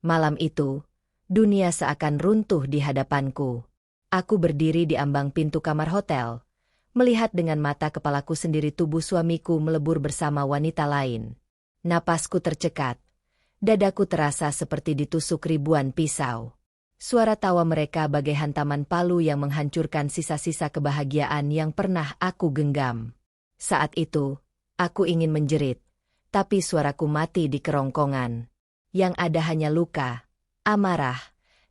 Malam itu, dunia seakan runtuh di hadapanku. Aku berdiri di ambang pintu kamar hotel, melihat dengan mata kepalaku sendiri tubuh suamiku melebur bersama wanita lain. Napasku tercekat, dadaku terasa seperti ditusuk ribuan pisau. Suara tawa mereka bagai hantaman palu yang menghancurkan sisa-sisa kebahagiaan yang pernah aku genggam. Saat itu, aku ingin menjerit, tapi suaraku mati di kerongkongan. Yang ada hanya luka, amarah,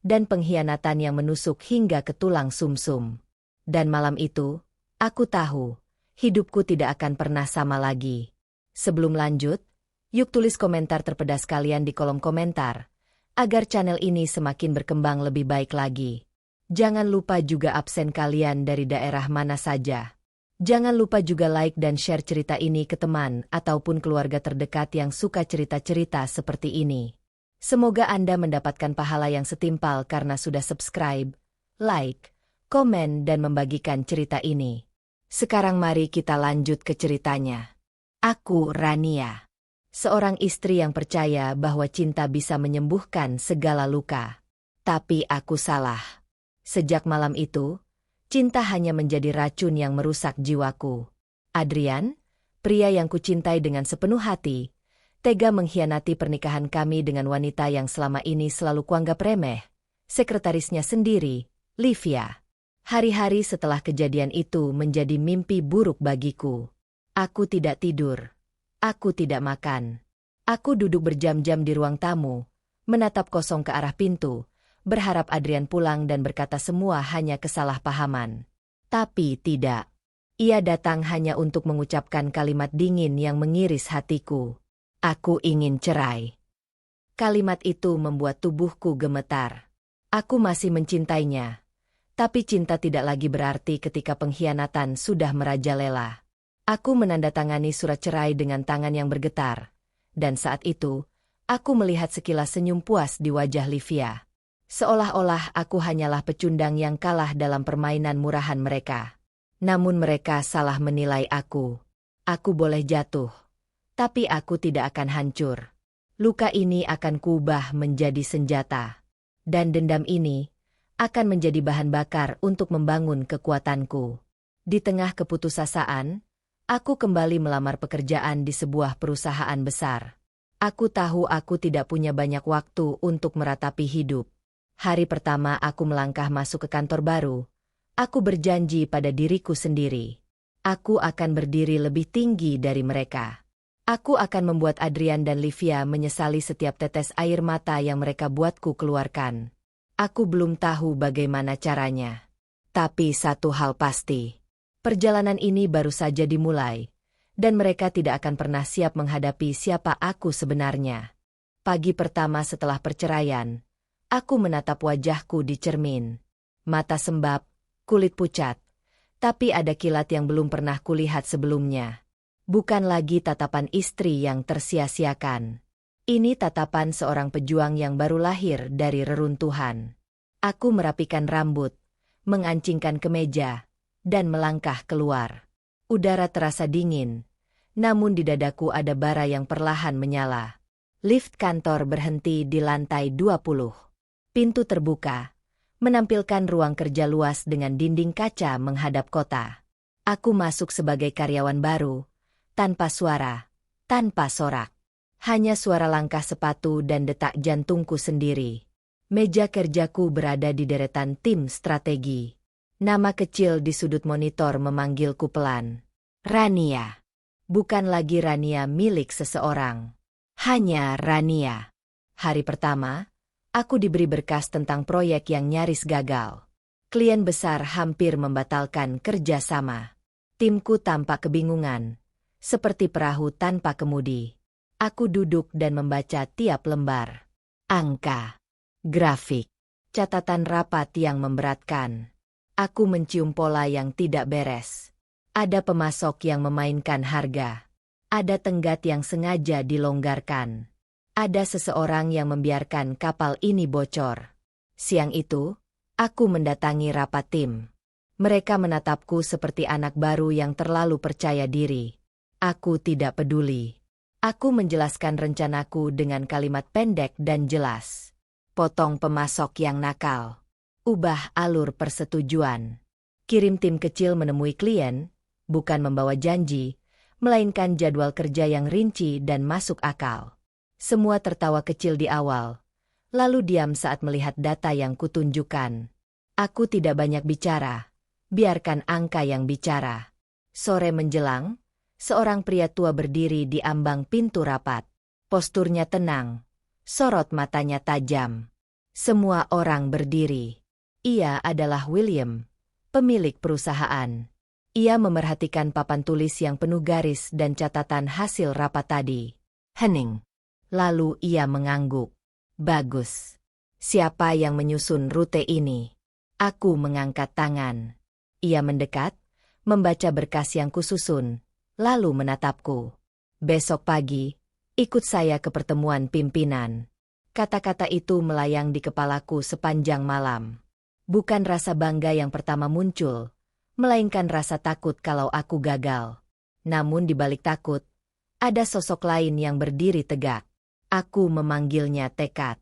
dan pengkhianatan yang menusuk hingga ke tulang sumsum. Dan malam itu, aku tahu, hidupku tidak akan pernah sama lagi. Sebelum lanjut, yuk tulis komentar terpedas kalian di kolom komentar, agar channel ini semakin berkembang lebih baik lagi. Jangan lupa juga absen kalian dari daerah mana saja. Jangan lupa juga like dan share cerita ini ke teman ataupun keluarga terdekat yang suka cerita-cerita seperti ini. Semoga Anda mendapatkan pahala yang setimpal karena sudah subscribe, like, komen dan membagikan cerita ini. Sekarang mari kita lanjut ke ceritanya. Aku Rania. Seorang istri yang percaya bahwa cinta bisa menyembuhkan segala luka. Tapi aku salah. Sejak malam itu, cinta hanya menjadi racun yang merusak jiwaku. Adrian, pria yang kucintai dengan sepenuh hati, tega mengkhianati pernikahan kami dengan wanita yang selama ini selalu kuanggap remeh, sekretarisnya sendiri, Livia. Hari-hari setelah kejadian itu menjadi mimpi buruk bagiku. Aku tidak tidur. Aku tidak makan. Aku duduk berjam-jam di ruang tamu, menatap kosong ke arah pintu, berharap Adrian pulang dan berkata semua hanya kesalahpahaman. Tapi tidak. Ia datang hanya untuk mengucapkan kalimat dingin yang mengiris hatiku. Aku ingin cerai. Kalimat itu membuat tubuhku gemetar. Aku masih mencintainya. Tapi cinta tidak lagi berarti ketika pengkhianatan sudah merajalela. Aku menandatangani surat cerai dengan tangan yang bergetar. Dan saat itu, aku melihat sekilas senyum puas di wajah Livia. Seolah-olah aku hanyalah pecundang yang kalah dalam permainan murahan mereka. Namun mereka salah menilai aku. Aku boleh jatuh. Tapi aku tidak akan hancur. Luka ini akan kuubah menjadi senjata. Dan dendam ini akan menjadi bahan bakar untuk membangun kekuatanku. Di tengah keputusasaan, aku kembali melamar pekerjaan di sebuah perusahaan besar. Aku tahu aku tidak punya banyak waktu untuk meratapi hidup. Hari pertama aku melangkah masuk ke kantor baru, aku berjanji pada diriku sendiri. Aku akan berdiri lebih tinggi dari mereka. Aku akan membuat Adrian dan Livia menyesali setiap tetes air mata yang mereka buatku keluarkan. Aku belum tahu bagaimana caranya. Tapi satu hal pasti. Perjalanan ini baru saja dimulai. Dan mereka tidak akan pernah siap menghadapi siapa aku sebenarnya. Pagi pertama setelah perceraian, aku menatap wajahku di cermin. Mata sembab, kulit pucat. Tapi ada kilat yang belum pernah kulihat sebelumnya. Bukan lagi tatapan istri yang tersia-siakan. Ini tatapan seorang pejuang yang baru lahir dari reruntuhan. Aku merapikan rambut, mengancingkan kemeja, dan melangkah keluar. Udara terasa dingin, namun di dadaku ada bara yang perlahan menyala. Lift kantor berhenti di lantai 20. Pintu terbuka, menampilkan ruang kerja luas dengan dinding kaca menghadap kota. Aku masuk sebagai karyawan baru, tanpa suara, tanpa sorak. Hanya suara langkah sepatu dan detak jantungku sendiri. Meja kerjaku berada di deretan tim strategi. Nama kecil di sudut monitor memanggilku pelan. Rania. Bukan lagi Rania milik seseorang. Hanya Rania. Hari pertama, aku diberi berkas tentang proyek yang nyaris gagal. Klien besar hampir membatalkan kerjasama. Timku tampak kebingungan. Seperti perahu tanpa kemudi. Aku duduk dan membaca tiap lembar. Angka, grafik, catatan rapat yang memberatkan. Aku mencium pola yang tidak beres. Ada pemasok yang memainkan harga. Ada tenggat yang sengaja dilonggarkan. Ada seseorang yang membiarkan kapal ini bocor. Siang itu, aku mendatangi rapat tim. Mereka menatapku seperti anak baru yang terlalu percaya diri. Aku tidak peduli. Aku menjelaskan rencanaku dengan kalimat pendek dan jelas. potong pemasok yang nakal, ubah alur persetujuan. Kirim tim kecil menemui klien, bukan membawa janji, melainkan jadwal kerja yang rinci dan masuk akal. Semua tertawa kecil di awal, lalu diam saat melihat data yang kutunjukkan. Aku tidak banyak bicara, biarkan angka yang bicara. Sore menjelang, seorang pria tua berdiri di ambang pintu rapat. Posturnya tenang, sorot matanya tajam. Semua orang berdiri. Ia adalah William, pemilik perusahaan. Ia memerhatikan papan tulis yang penuh garis dan catatan hasil rapat tadi. Hening. Lalu ia mengangguk. Bagus. Siapa yang menyusun rute ini? Aku mengangkat tangan. Ia mendekat, membaca berkas yang kususun, lalu menatapku. Besok pagi, ikut saya ke pertemuan pimpinan. Kata-kata itu melayang di kepalaku sepanjang malam. Bukan rasa bangga yang pertama muncul, melainkan rasa takut kalau aku gagal. Namun di balik takut, ada sosok lain yang berdiri tegak. Aku memanggilnya tekad.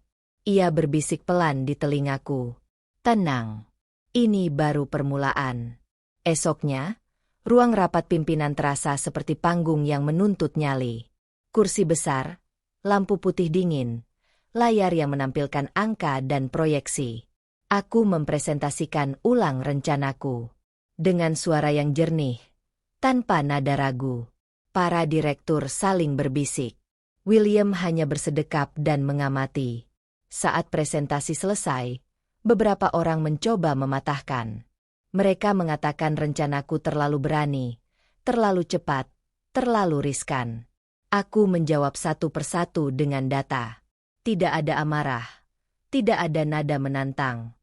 Ia berbisik pelan di telingaku. Tenang. Ini baru permulaan. Esoknya, ruang rapat pimpinan terasa seperti panggung yang menuntut nyali. Kursi besar, lampu putih dingin, layar yang menampilkan angka dan proyeksi. Aku mempresentasikan ulang rencanaku. Dengan suara yang jernih, tanpa nada ragu. Para direktur saling berbisik. William hanya bersedekap dan mengamati. Saat presentasi selesai, beberapa orang mencoba mematahkan. Mereka mengatakan rencanaku terlalu berani, terlalu cepat, terlalu riskan. Aku menjawab satu persatu dengan data. Tidak ada amarah, tidak ada nada menantang.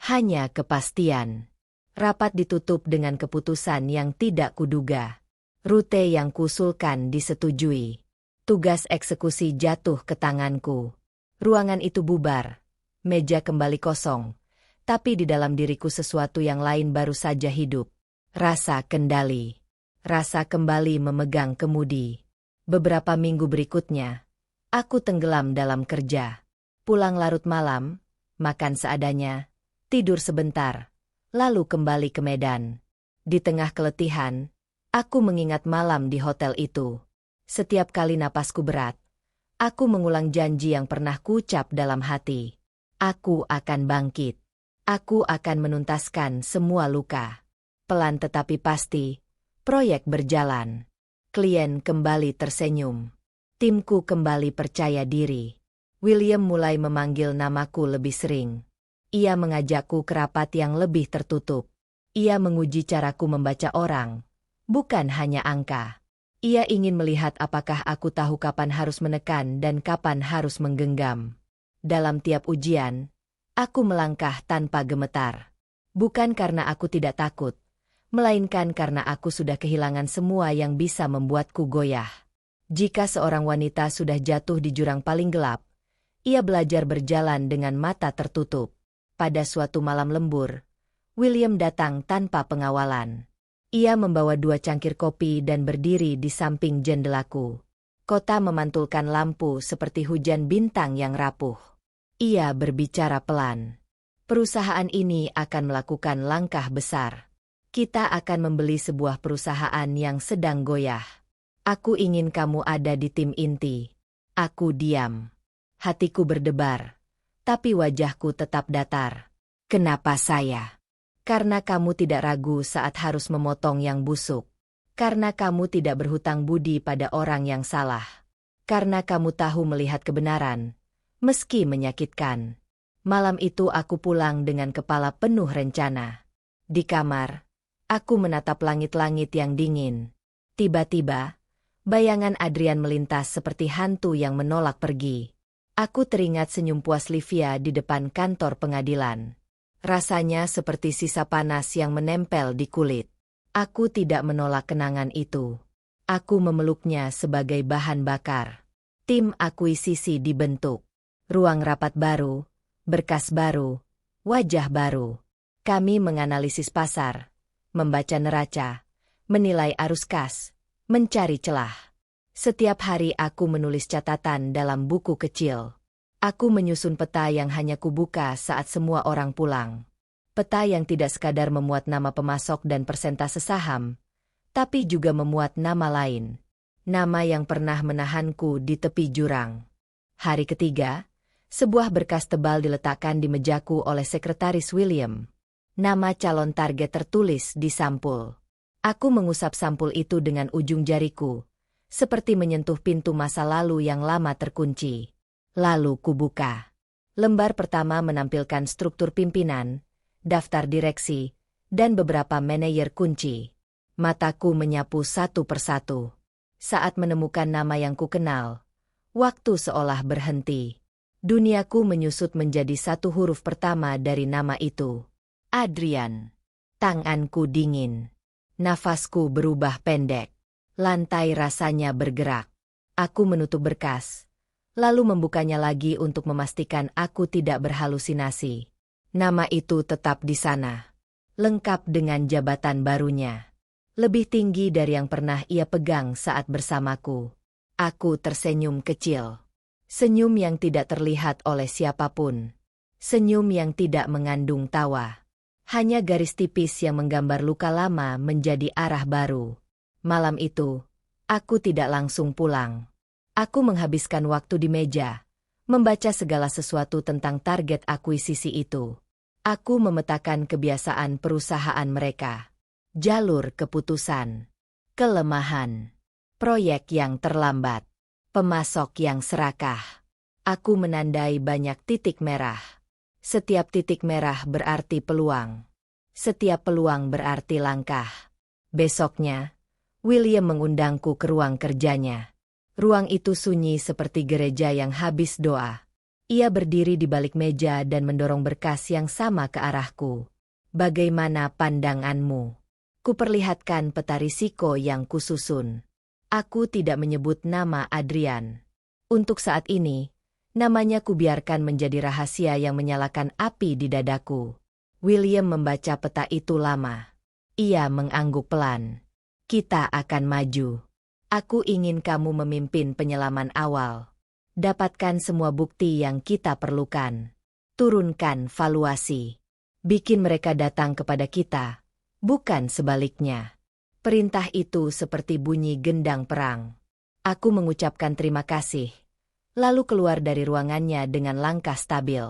Hanya kepastian. Rapat ditutup dengan keputusan yang tidak kuduga. Rute yang kuusulkan disetujui. Tugas eksekusi jatuh ke tanganku. Ruangan itu bubar. Meja kembali kosong. Tapi di dalam diriku sesuatu yang lain baru saja hidup. Rasa kendali. Rasa kembali memegang kemudi. Beberapa minggu berikutnya, aku tenggelam dalam kerja. Pulang larut malam, makan seadanya, tidur sebentar, lalu kembali ke Medan. Di tengah keletihan, aku mengingat malam di hotel itu. Setiap kali napasku berat, aku mengulang janji yang pernah kuucap dalam hati. Aku akan bangkit. Aku akan menuntaskan semua luka. Pelan tetapi pasti, proyek berjalan. Klien kembali tersenyum. Timku kembali percaya diri. William mulai memanggil namaku lebih sering. Ia mengajakku ke rapat yang lebih tertutup. Ia menguji caraku membaca orang, bukan hanya angka. Ia ingin melihat apakah aku tahu kapan harus menekan dan kapan harus menggenggam. Dalam tiap ujian, aku melangkah tanpa gemetar. Bukan karena aku tidak takut, melainkan karena aku sudah kehilangan semua yang bisa membuatku goyah. Jika seorang wanita sudah jatuh di jurang paling gelap, ia belajar berjalan dengan mata tertutup. Pada suatu malam lembur, William datang tanpa pengawalan. Ia membawa 2 cangkir kopi dan berdiri di samping jendelaku. Kota memantulkan lampu seperti hujan bintang yang rapuh. Ia berbicara pelan. Perusahaan ini akan melakukan langkah besar. Kita akan membeli sebuah perusahaan yang sedang goyah. Aku ingin kamu ada di tim inti. Aku diam. Hatiku berdebar. Tapi wajahku tetap datar. Kenapa saya? Karena kamu tidak ragu saat harus memotong yang busuk. Karena kamu tidak berhutang budi pada orang yang salah. Karena kamu tahu melihat kebenaran, meski menyakitkan. Malam itu aku pulang dengan kepala penuh rencana. Di kamar, aku menatap langit-langit yang dingin. Tiba-tiba, bayangan Adrian melintas seperti hantu yang menolak pergi. Aku teringat senyum puas Livia di depan kantor pengadilan. Rasanya seperti sisa panas yang menempel di kulit. Aku tidak menolak kenangan itu. Aku memeluknya sebagai bahan bakar. Tim akuisisi dibentuk. Ruang rapat baru, berkas baru, wajah baru. Kami menganalisis pasar, membaca neraca, menilai arus kas, mencari celah. Setiap hari aku menulis catatan dalam buku kecil. Aku menyusun peta yang hanya kubuka saat semua orang pulang. Peta yang tidak sekadar memuat nama pemasok dan persentase saham, tapi juga memuat nama lain. Nama yang pernah menahanku di tepi jurang. Hari ketiga, sebuah berkas tebal diletakkan di mejaku oleh sekretaris William. Nama calon target tertulis di sampul. Aku mengusap sampul itu dengan ujung jariku, seperti menyentuh pintu masa lalu yang lama terkunci. Lalu kubuka. Lembar pertama menampilkan struktur pimpinan, daftar direksi, dan beberapa manajer kunci. Mataku menyapu satu persatu. Saat menemukan nama yang kukenal, waktu seolah berhenti. Duniaku menyusut menjadi satu huruf pertama dari nama itu. Adrian. Tanganku dingin. Nafasku berubah pendek. Lantai rasanya bergerak. Aku menutup berkas, lalu membukanya lagi untuk memastikan aku tidak berhalusinasi. Nama itu tetap di sana, lengkap dengan jabatan barunya. Lebih tinggi dari yang pernah ia pegang saat bersamaku. Aku tersenyum kecil. Senyum yang tidak terlihat oleh siapapun. Senyum yang tidak mengandung tawa. Hanya garis tipis yang menggambar luka lama menjadi arah baru. Malam itu, aku tidak langsung pulang. Aku menghabiskan waktu di meja, membaca segala sesuatu tentang target akuisisi itu. Aku memetakan kebiasaan perusahaan mereka. Jalur keputusan, kelemahan, proyek yang terlambat, pemasok yang serakah. Aku menandai banyak titik merah. Setiap titik merah berarti peluang. Setiap peluang berarti langkah. Besoknya, William mengundangku ke ruang kerjanya. Ruang itu sunyi seperti gereja yang habis doa. Ia berdiri di balik meja dan mendorong berkas yang sama ke arahku. Bagaimana pandanganmu? Kuperlihatkan peta risiko yang kususun. Aku tidak menyebut nama Adrian. Untuk saat ini, namanya kubiarkan menjadi rahasia yang menyalakan api di dadaku. William membaca peta itu lama. Ia mengangguk pelan. Kita akan maju. Aku ingin kamu memimpin penyelaman awal. Dapatkan semua bukti yang kita perlukan. Turunkan valuasi. Bikin mereka datang kepada kita. Bukan sebaliknya. Perintah itu seperti bunyi gendang perang. Aku mengucapkan terima kasih, lalu keluar dari ruangannya dengan langkah stabil.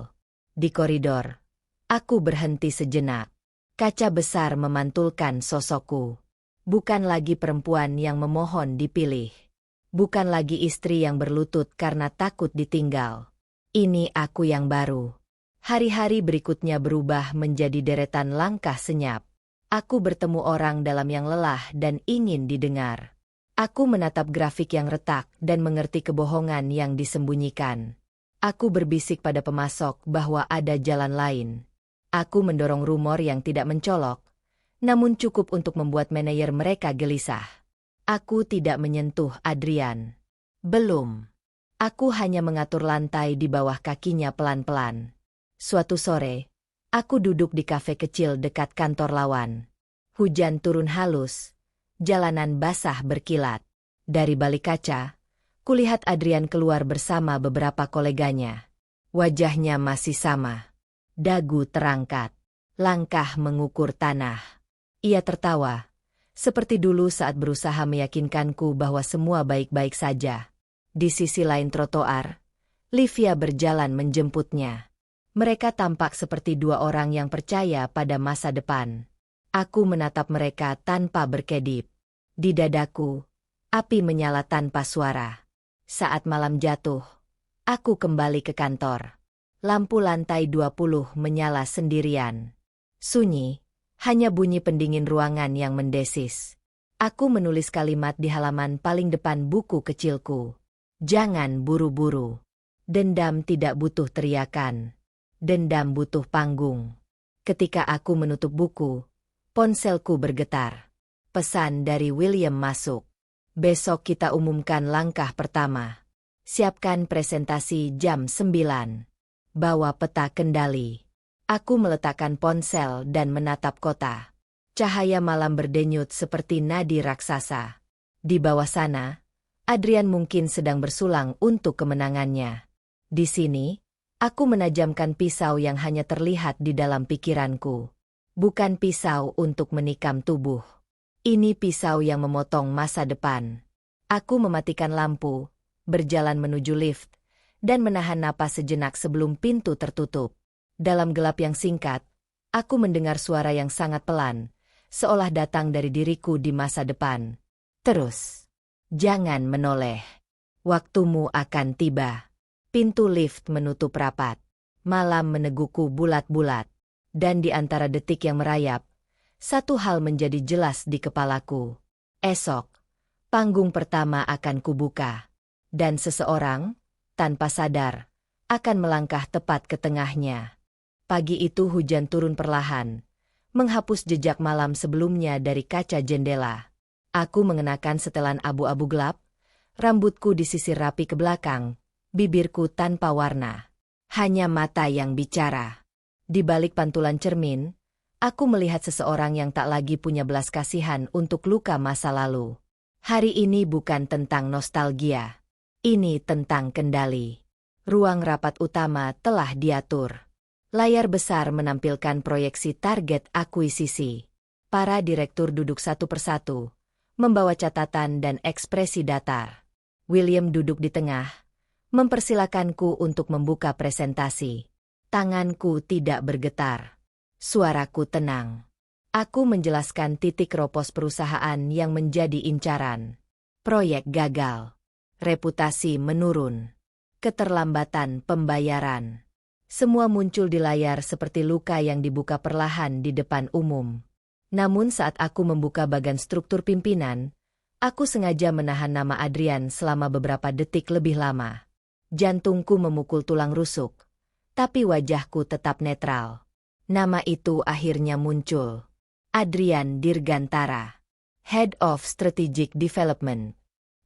Di koridor, aku berhenti sejenak. Kaca besar memantulkan sosokku. Bukan lagi perempuan yang memohon dipilih. Bukan lagi istri yang berlutut karena takut ditinggal. Ini aku yang baru. Hari-hari berikutnya berubah menjadi deretan langkah senyap. Aku bertemu orang dalam yang lelah dan ingin didengar. Aku menatap grafik yang retak dan mengerti kebohongan yang disembunyikan. Aku berbisik pada pemasok bahwa ada jalan lain. Aku mendorong rumor yang tidak mencolok, namun cukup untuk membuat manajer mereka gelisah. Aku tidak menyentuh Adrian. Belum. Aku hanya mengatur lantai di bawah kakinya pelan-pelan. Suatu sore, aku duduk di kafe kecil dekat kantor lawan. Hujan turun halus, jalanan basah berkilat. Dari balik kaca, kulihat Adrian keluar bersama beberapa koleganya. Wajahnya masih sama. Dagu terangkat, langkah mengukur tanah. Ia tertawa, seperti dulu saat berusaha meyakinkanku bahwa semua baik-baik saja. Di sisi lain trotoar, Livia berjalan menjemputnya. Mereka tampak seperti dua orang yang percaya pada masa depan. Aku menatap mereka tanpa berkedip. Di dadaku, api menyala tanpa suara. Saat malam jatuh, aku kembali ke kantor. Lampu lantai 20 menyala sendirian. Sunyi, hanya bunyi pendingin ruangan yang mendesis. Aku menulis kalimat di halaman paling depan buku kecilku. Jangan buru-buru. Dendam tidak butuh teriakan. Dendam butuh panggung. Ketika aku menutup buku, ponselku bergetar. Pesan dari William masuk. Besok kita umumkan langkah pertama. Siapkan presentasi jam 9. Bawa peta kendali. Aku meletakkan ponsel dan menatap kota. Cahaya malam berdenyut seperti nadi raksasa. Di bawah sana, Adrian mungkin sedang bersulang untuk kemenangannya. Di sini, aku menajamkan pisau yang hanya terlihat di dalam pikiranku. Bukan pisau untuk menikam tubuh. Ini pisau yang memotong masa depan. Aku mematikan lampu, berjalan menuju lift, dan menahan napas sejenak sebelum pintu tertutup. Dalam gelap yang singkat, aku mendengar suara yang sangat pelan, seolah datang dari diriku di masa depan. Terus, jangan menoleh. Waktumu akan tiba. Pintu lift menutup rapat. Malam menegukku bulat-bulat. Dan di antara detik yang merayap, satu hal menjadi jelas di kepalaku. Esok, panggung pertama akan kubuka. Dan seseorang, tanpa sadar, akan melangkah tepat ke tengahnya. Pagi itu hujan turun perlahan, menghapus jejak malam sebelumnya dari kaca jendela. Aku mengenakan setelan abu-abu gelap, rambutku disisir rapi ke belakang, bibirku tanpa warna. Hanya mata yang bicara. Di balik pantulan cermin, aku melihat seseorang yang tak lagi punya belas kasihan untuk luka masa lalu. Hari ini bukan tentang nostalgia. Ini tentang kendali. Ruang rapat utama telah diatur. Layar besar menampilkan proyeksi target akuisisi. Para direktur duduk satu persatu, membawa catatan dan ekspresi datar. William duduk di tengah, mempersilakanku untuk membuka presentasi. Tanganku tidak bergetar. Suaraku tenang. Aku menjelaskan titik ropos perusahaan yang menjadi incaran. Proyek gagal. Reputasi menurun. Keterlambatan pembayaran. Semua muncul di layar seperti luka yang dibuka perlahan di depan umum. Namun saat aku membuka bagan struktur pimpinan, aku sengaja menahan nama Adrian selama beberapa detik lebih lama. Jantungku memukul tulang rusuk, tapi wajahku tetap netral. Nama itu akhirnya muncul. Adrian Dirgantara, Head of Strategic Development.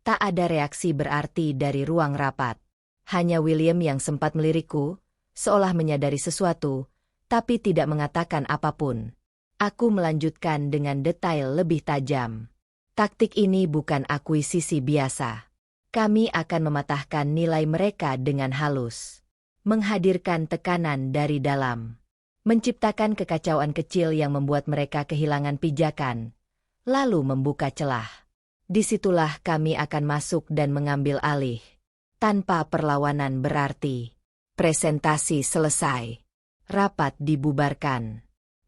Tak ada reaksi berarti dari ruang rapat. Hanya William yang sempat melirikku, seolah menyadari sesuatu, tapi tidak mengatakan apapun. Aku melanjutkan dengan detail lebih tajam. Taktik ini bukan akuisisi biasa. Kami akan mematahkan nilai mereka dengan halus. Menghadirkan tekanan dari dalam. Menciptakan kekacauan kecil yang membuat mereka kehilangan pijakan. Lalu membuka celah. Disitulah kami akan masuk dan mengambil alih. Tanpa perlawanan berarti. Presentasi selesai. Rapat dibubarkan.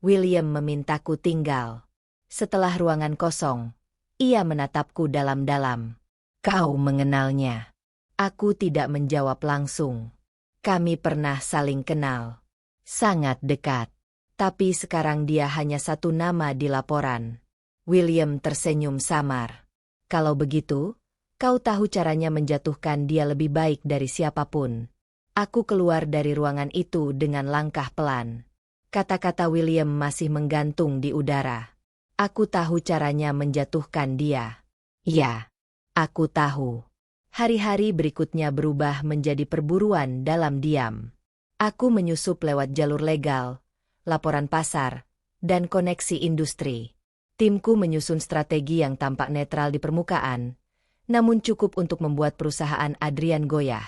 William memintaku tinggal. Setelah ruangan kosong, ia menatapku dalam-dalam. Kau mengenalnya? Aku tidak menjawab langsung. Kami pernah saling kenal. Sangat dekat. Tapi sekarang dia hanya satu nama di laporan. William tersenyum samar. Kalau begitu, kau tahu caranya menjatuhkan dia lebih baik dari siapapun. Aku keluar dari ruangan itu dengan langkah pelan. Kata-kata William masih menggantung di udara. Aku tahu caranya menjatuhkan dia. Ya, aku tahu. Hari-hari berikutnya berubah menjadi perburuan dalam diam. Aku menyusup lewat jalur legal, laporan pasar, dan koneksi industri. Timku menyusun strategi yang tampak netral di permukaan, namun cukup untuk membuat perusahaan Adrian goyah.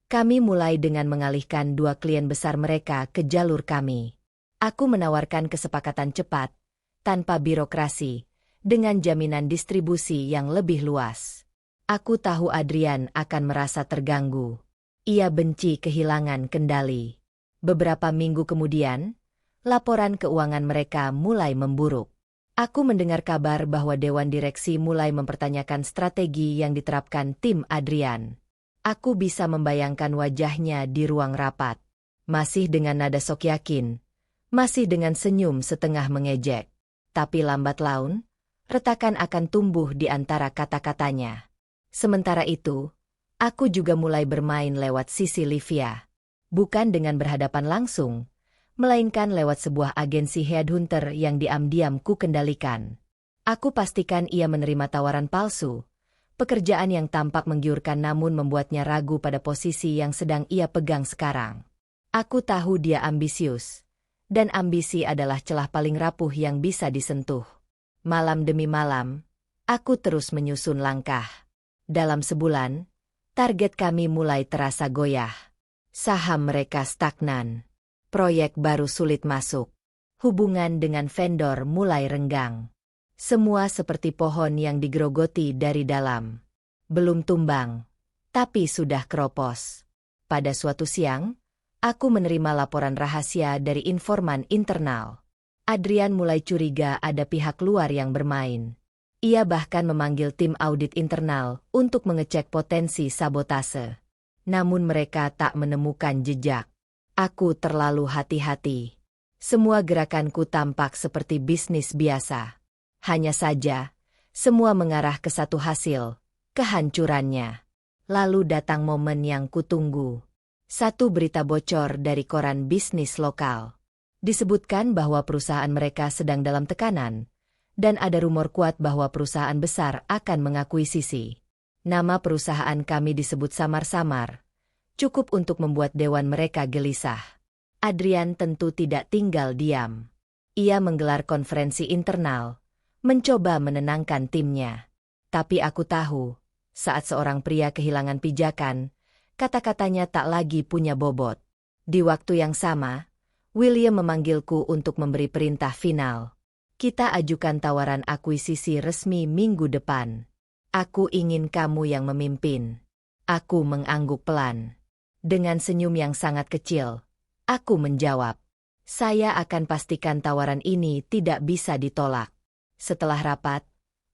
Kami mulai dengan mengalihkan dua klien besar mereka ke jalur kami. Aku menawarkan kesepakatan cepat, tanpa birokrasi, dengan jaminan distribusi yang lebih luas. Aku tahu Adrian akan merasa terganggu. Ia benci kehilangan kendali. Beberapa minggu kemudian, laporan keuangan mereka mulai memburuk. Aku mendengar kabar bahwa Dewan Direksi mulai mempertanyakan strategi yang diterapkan tim Adrian. Aku bisa membayangkan wajahnya di ruang rapat. Masih dengan nada sok yakin. Masih dengan senyum setengah mengejek. Tapi lambat laun, retakan akan tumbuh di antara kata-katanya. Sementara itu, aku juga mulai bermain lewat sisi Livia. Bukan dengan berhadapan langsung, melainkan lewat sebuah agensi headhunter yang diam-diam ku kendalikan. Aku pastikan ia menerima tawaran palsu, pekerjaan yang tampak menggiurkan namun membuatnya ragu pada posisi yang sedang ia pegang sekarang. Aku tahu dia ambisius, dan ambisi adalah celah paling rapuh yang bisa disentuh. Malam demi malam, aku terus menyusun langkah. Dalam sebulan, target kami mulai terasa goyah. Saham mereka stagnan. Proyek baru sulit masuk. Hubungan dengan vendor mulai renggang. Semua seperti pohon yang digerogoti dari dalam. Belum tumbang, tapi sudah keropos. Pada suatu siang, aku menerima laporan rahasia dari informan internal. Adrian mulai curiga ada pihak luar yang bermain. Ia bahkan memanggil tim audit internal untuk mengecek potensi sabotase. Namun mereka tak menemukan jejak. Aku terlalu hati-hati. Semua gerakanku tampak seperti bisnis biasa. Hanya saja, semua mengarah ke satu hasil, kehancurannya. Lalu datang momen yang kutunggu. Satu berita bocor dari koran bisnis lokal. Disebutkan bahwa perusahaan mereka sedang dalam tekanan, dan ada rumor kuat bahwa perusahaan besar akan mengakuisisi. Nama perusahaan kami disebut samar-samar, cukup untuk membuat dewan mereka gelisah. Adrian tentu tidak tinggal diam. Ia menggelar konferensi internal, mencoba menenangkan timnya. Tapi aku tahu, saat seorang pria kehilangan pijakan, kata-katanya tak lagi punya bobot. Di waktu yang sama, William memanggilku untuk memberi perintah final. Kita ajukan tawaran akuisisi resmi minggu depan. Aku ingin kamu yang memimpin. Aku mengangguk pelan. Dengan senyum yang sangat kecil, aku menjawab, saya akan pastikan tawaran ini tidak bisa ditolak. Setelah rapat,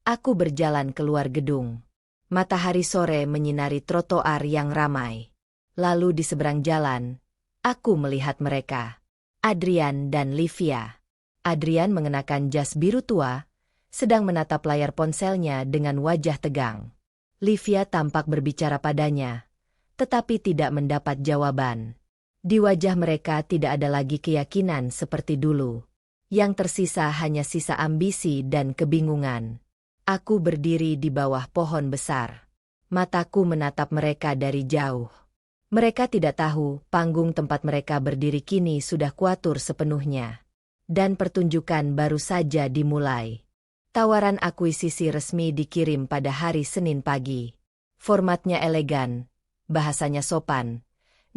aku berjalan keluar gedung. Matahari sore menyinari trotoar yang ramai. Lalu di seberang jalan, aku melihat mereka. Adrian dan Livia. Adrian mengenakan jas biru tua, sedang menatap layar ponselnya dengan wajah tegang. Livia tampak berbicara padanya, tetapi tidak mendapat jawaban. Di wajah mereka tidak ada lagi keyakinan seperti dulu. Yang tersisa hanya sisa ambisi dan kebingungan. Aku berdiri di bawah pohon besar. Mataku menatap mereka dari jauh. Mereka tidak tahu panggung tempat mereka berdiri kini sudah kuatur sepenuhnya. Dan pertunjukan baru saja dimulai. Tawaran akuisisi resmi dikirim pada hari Senin pagi. Formatnya elegan, bahasanya sopan,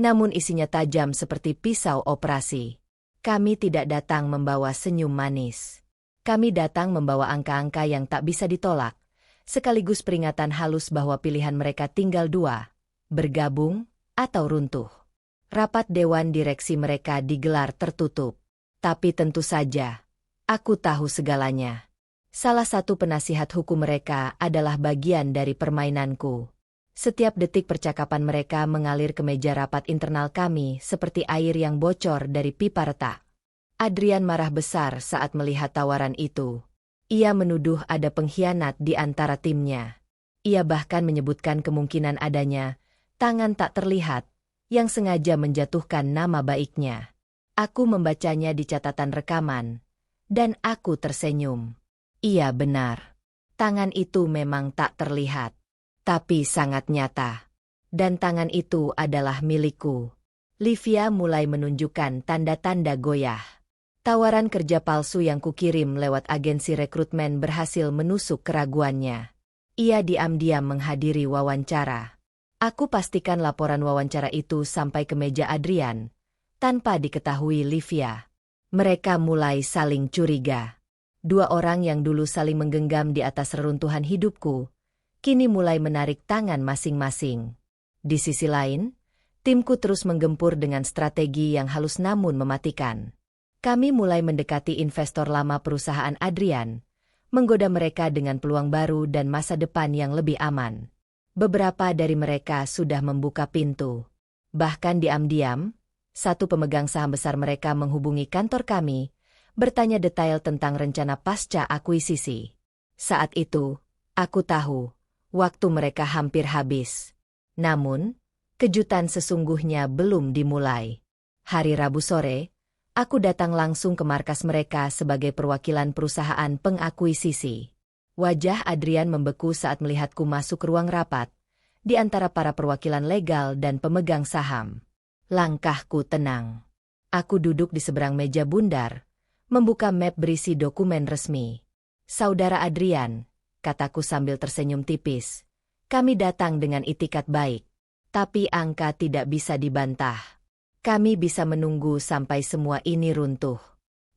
namun isinya tajam seperti pisau operasi. Kami tidak datang membawa senyum manis. Kami datang membawa angka-angka yang tak bisa ditolak, sekaligus peringatan halus bahwa pilihan mereka tinggal dua, bergabung atau runtuh. Rapat dewan direksi mereka digelar tertutup. Tapi tentu saja, aku tahu segalanya. Salah satu penasihat hukum mereka adalah bagian dari permainanku. Setiap detik percakapan mereka mengalir ke meja rapat internal kami seperti air yang bocor dari pipa retak. Adrian marah besar saat melihat tawaran itu. Ia menuduh ada pengkhianat di antara timnya. Ia bahkan menyebutkan kemungkinan adanya tangan tak terlihat yang sengaja menjatuhkan nama baiknya. Aku membacanya di catatan rekaman, dan aku tersenyum. Iya benar. Tangan itu memang tak terlihat, tapi sangat nyata. Dan tangan itu adalah milikku. Livia mulai menunjukkan tanda-tanda goyah. Tawaran kerja palsu yang kukirim lewat agensi rekrutmen berhasil menusuk keraguannya. Ia diam-diam menghadiri wawancara. Aku pastikan laporan wawancara itu sampai ke meja Adrian, tanpa diketahui Livia. Mereka mulai saling curiga. Dua orang yang dulu saling menggenggam di atas reruntuhan hidupku, kini mulai menarik tangan masing-masing. Di sisi lain, timku terus menggempur dengan strategi yang halus namun mematikan. Kami mulai mendekati investor lama perusahaan Adrian, menggoda mereka dengan peluang baru dan masa depan yang lebih aman. Beberapa dari mereka sudah membuka pintu. Bahkan diam-diam, satu pemegang saham besar mereka menghubungi kantor kami, bertanya detail tentang rencana pasca akuisisi. Saat itu, aku tahu, waktu mereka hampir habis. Namun, kejutan sesungguhnya belum dimulai. Hari Rabu sore, aku datang langsung ke markas mereka sebagai perwakilan perusahaan pengakuisisi. Wajah Adrian membeku saat melihatku masuk ke ruang rapat, di antara para perwakilan legal dan pemegang saham. Langkahku tenang. Aku duduk di seberang meja bundar, membuka map berisi dokumen resmi. Saudara Adrian, kataku sambil tersenyum tipis, kami datang dengan itikat baik. Tapi angka tidak bisa dibantah. Kami bisa menunggu sampai semua ini runtuh.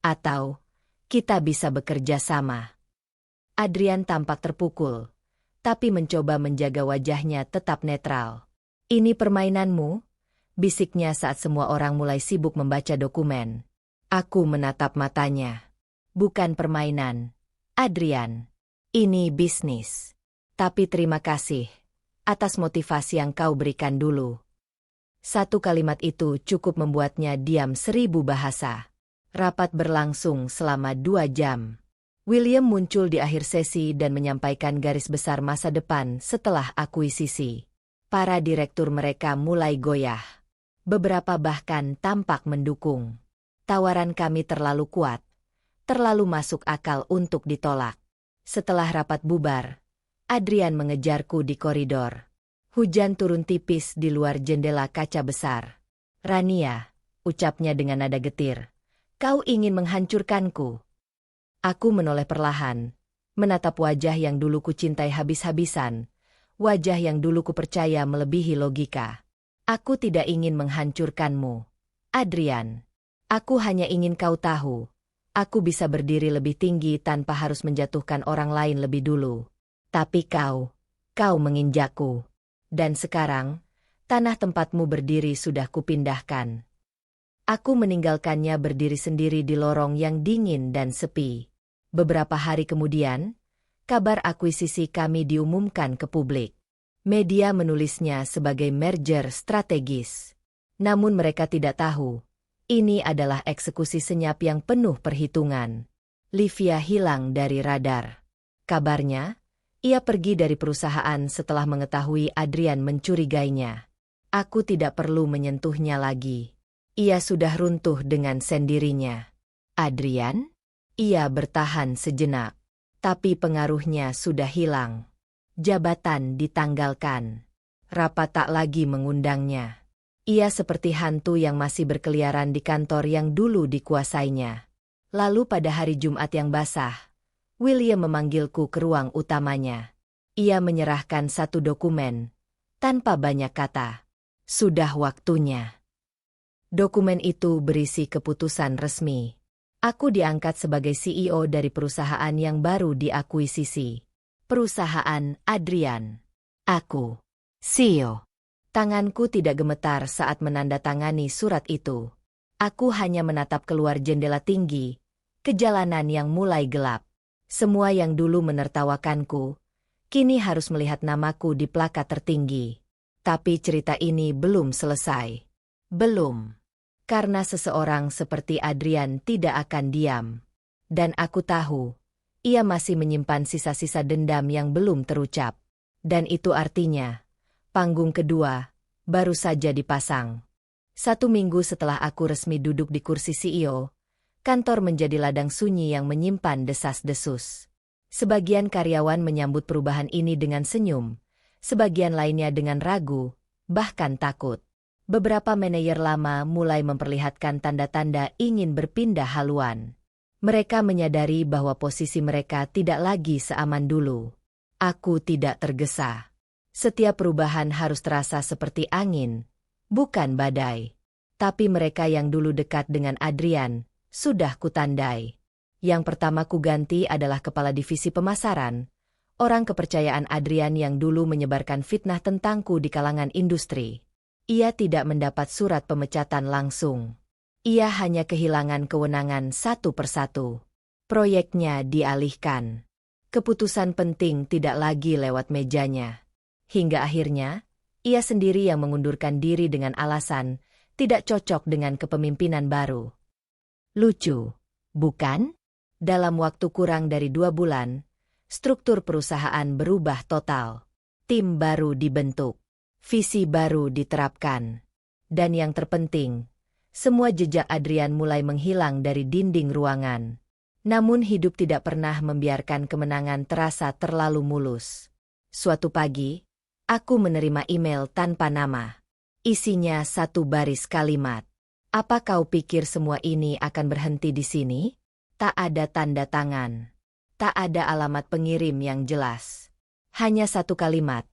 Atau, kita bisa bekerja sama. Adrian tampak terpukul, tapi mencoba menjaga wajahnya tetap netral. Ini permainanmu? Bisiknya saat semua orang mulai sibuk membaca dokumen. Aku menatap matanya. Bukan permainan, Adrian. Ini bisnis. Tapi terima kasih atas motivasi yang kau berikan dulu. Satu kalimat itu cukup membuatnya diam 1000 bahasa. Rapat berlangsung selama 2 jam. William muncul di akhir sesi dan menyampaikan garis besar masa depan setelah akuisisi. Para direktur mereka mulai goyah. Beberapa bahkan tampak mendukung. Tawaran kami terlalu kuat, terlalu masuk akal untuk ditolak. Setelah rapat bubar, Adrian mengejarku di koridor. Hujan turun tipis di luar jendela kaca besar. Rania, ucapnya dengan nada getir, kau ingin menghancurkanku. Aku menoleh perlahan, menatap wajah yang dulu ku cintai habis-habisan, wajah yang dulu ku percaya melebihi logika. Aku tidak ingin menghancurkanmu, Adrian. Aku hanya ingin kau tahu, aku bisa berdiri lebih tinggi tanpa harus menjatuhkan orang lain lebih dulu. Tapi kau menginjakku. Dan sekarang, tanah tempatmu berdiri sudah kupindahkan. Aku meninggalkannya berdiri sendiri di lorong yang dingin dan sepi. Beberapa hari kemudian, kabar akuisisi kami diumumkan ke publik. Media menulisnya sebagai merger strategis. Namun mereka tidak tahu, ini adalah eksekusi senyap yang penuh perhitungan. Livia hilang dari radar. Kabarnya, ia pergi dari perusahaan setelah mengetahui Adrian mencurigainya. Aku tidak perlu menyentuhnya lagi. Ia sudah runtuh dengan sendirinya. Adrian? Ia bertahan sejenak. Tapi pengaruhnya sudah hilang. Jabatan ditanggalkan. Rapat tak lagi mengundangnya. Ia seperti hantu yang masih berkeliaran di kantor yang dulu dikuasainya. Lalu pada hari Jumat yang basah, William memanggilku ke ruang utamanya. Ia menyerahkan satu dokumen, tanpa banyak kata. Sudah waktunya. Dokumen itu berisi keputusan resmi. Aku diangkat sebagai CEO dari perusahaan yang baru diakuisisi. Perusahaan Adrian. Aku, CEO. Tanganku tidak gemetar saat menandatangani surat itu. Aku hanya menatap keluar jendela tinggi, ke jalanan yang mulai gelap. Semua yang dulu menertawakanku, kini harus melihat namaku di plakat tertinggi. Tapi cerita ini belum selesai. Belum. Karena seseorang seperti Adrian tidak akan diam. Dan aku tahu, ia masih menyimpan sisa-sisa dendam yang belum terucap. Dan itu artinya, panggung kedua baru saja dipasang. 1 minggu setelah aku resmi duduk di kursi CEO, kantor menjadi ladang sunyi yang menyimpan desas-desus. Sebagian karyawan menyambut perubahan ini dengan senyum, sebagian lainnya dengan ragu, bahkan takut. Beberapa manajer lama mulai memperlihatkan tanda-tanda ingin berpindah haluan. Mereka menyadari bahwa posisi mereka tidak lagi seaman dulu. Aku tidak tergesa. Setiap perubahan harus terasa seperti angin, bukan badai. Tapi mereka yang dulu dekat dengan Adrian, sudah kutandai. Yang pertama kuganti adalah kepala divisi pemasaran, orang kepercayaan Adrian yang dulu menyebarkan fitnah tentangku di kalangan industri. Ia tidak mendapat surat pemecatan langsung. Ia hanya kehilangan kewenangan satu persatu. Proyeknya dialihkan. Keputusan penting tidak lagi lewat mejanya. Hingga akhirnya, ia sendiri yang mengundurkan diri dengan alasan tidak cocok dengan kepemimpinan baru. Lucu, bukan? Dalam waktu kurang dari 2 bulan, struktur perusahaan berubah total. Tim baru dibentuk, visi baru diterapkan. Dan yang terpenting, semua jejak Adrian mulai menghilang dari dinding ruangan. Namun hidup tidak pernah membiarkan kemenangan terasa terlalu mulus. Suatu pagi, aku menerima email tanpa nama. Isinya 1 baris kalimat. Apa kau pikir semua ini akan berhenti di sini? Tak ada tanda tangan. Tak ada alamat pengirim yang jelas. Hanya 1 kalimat,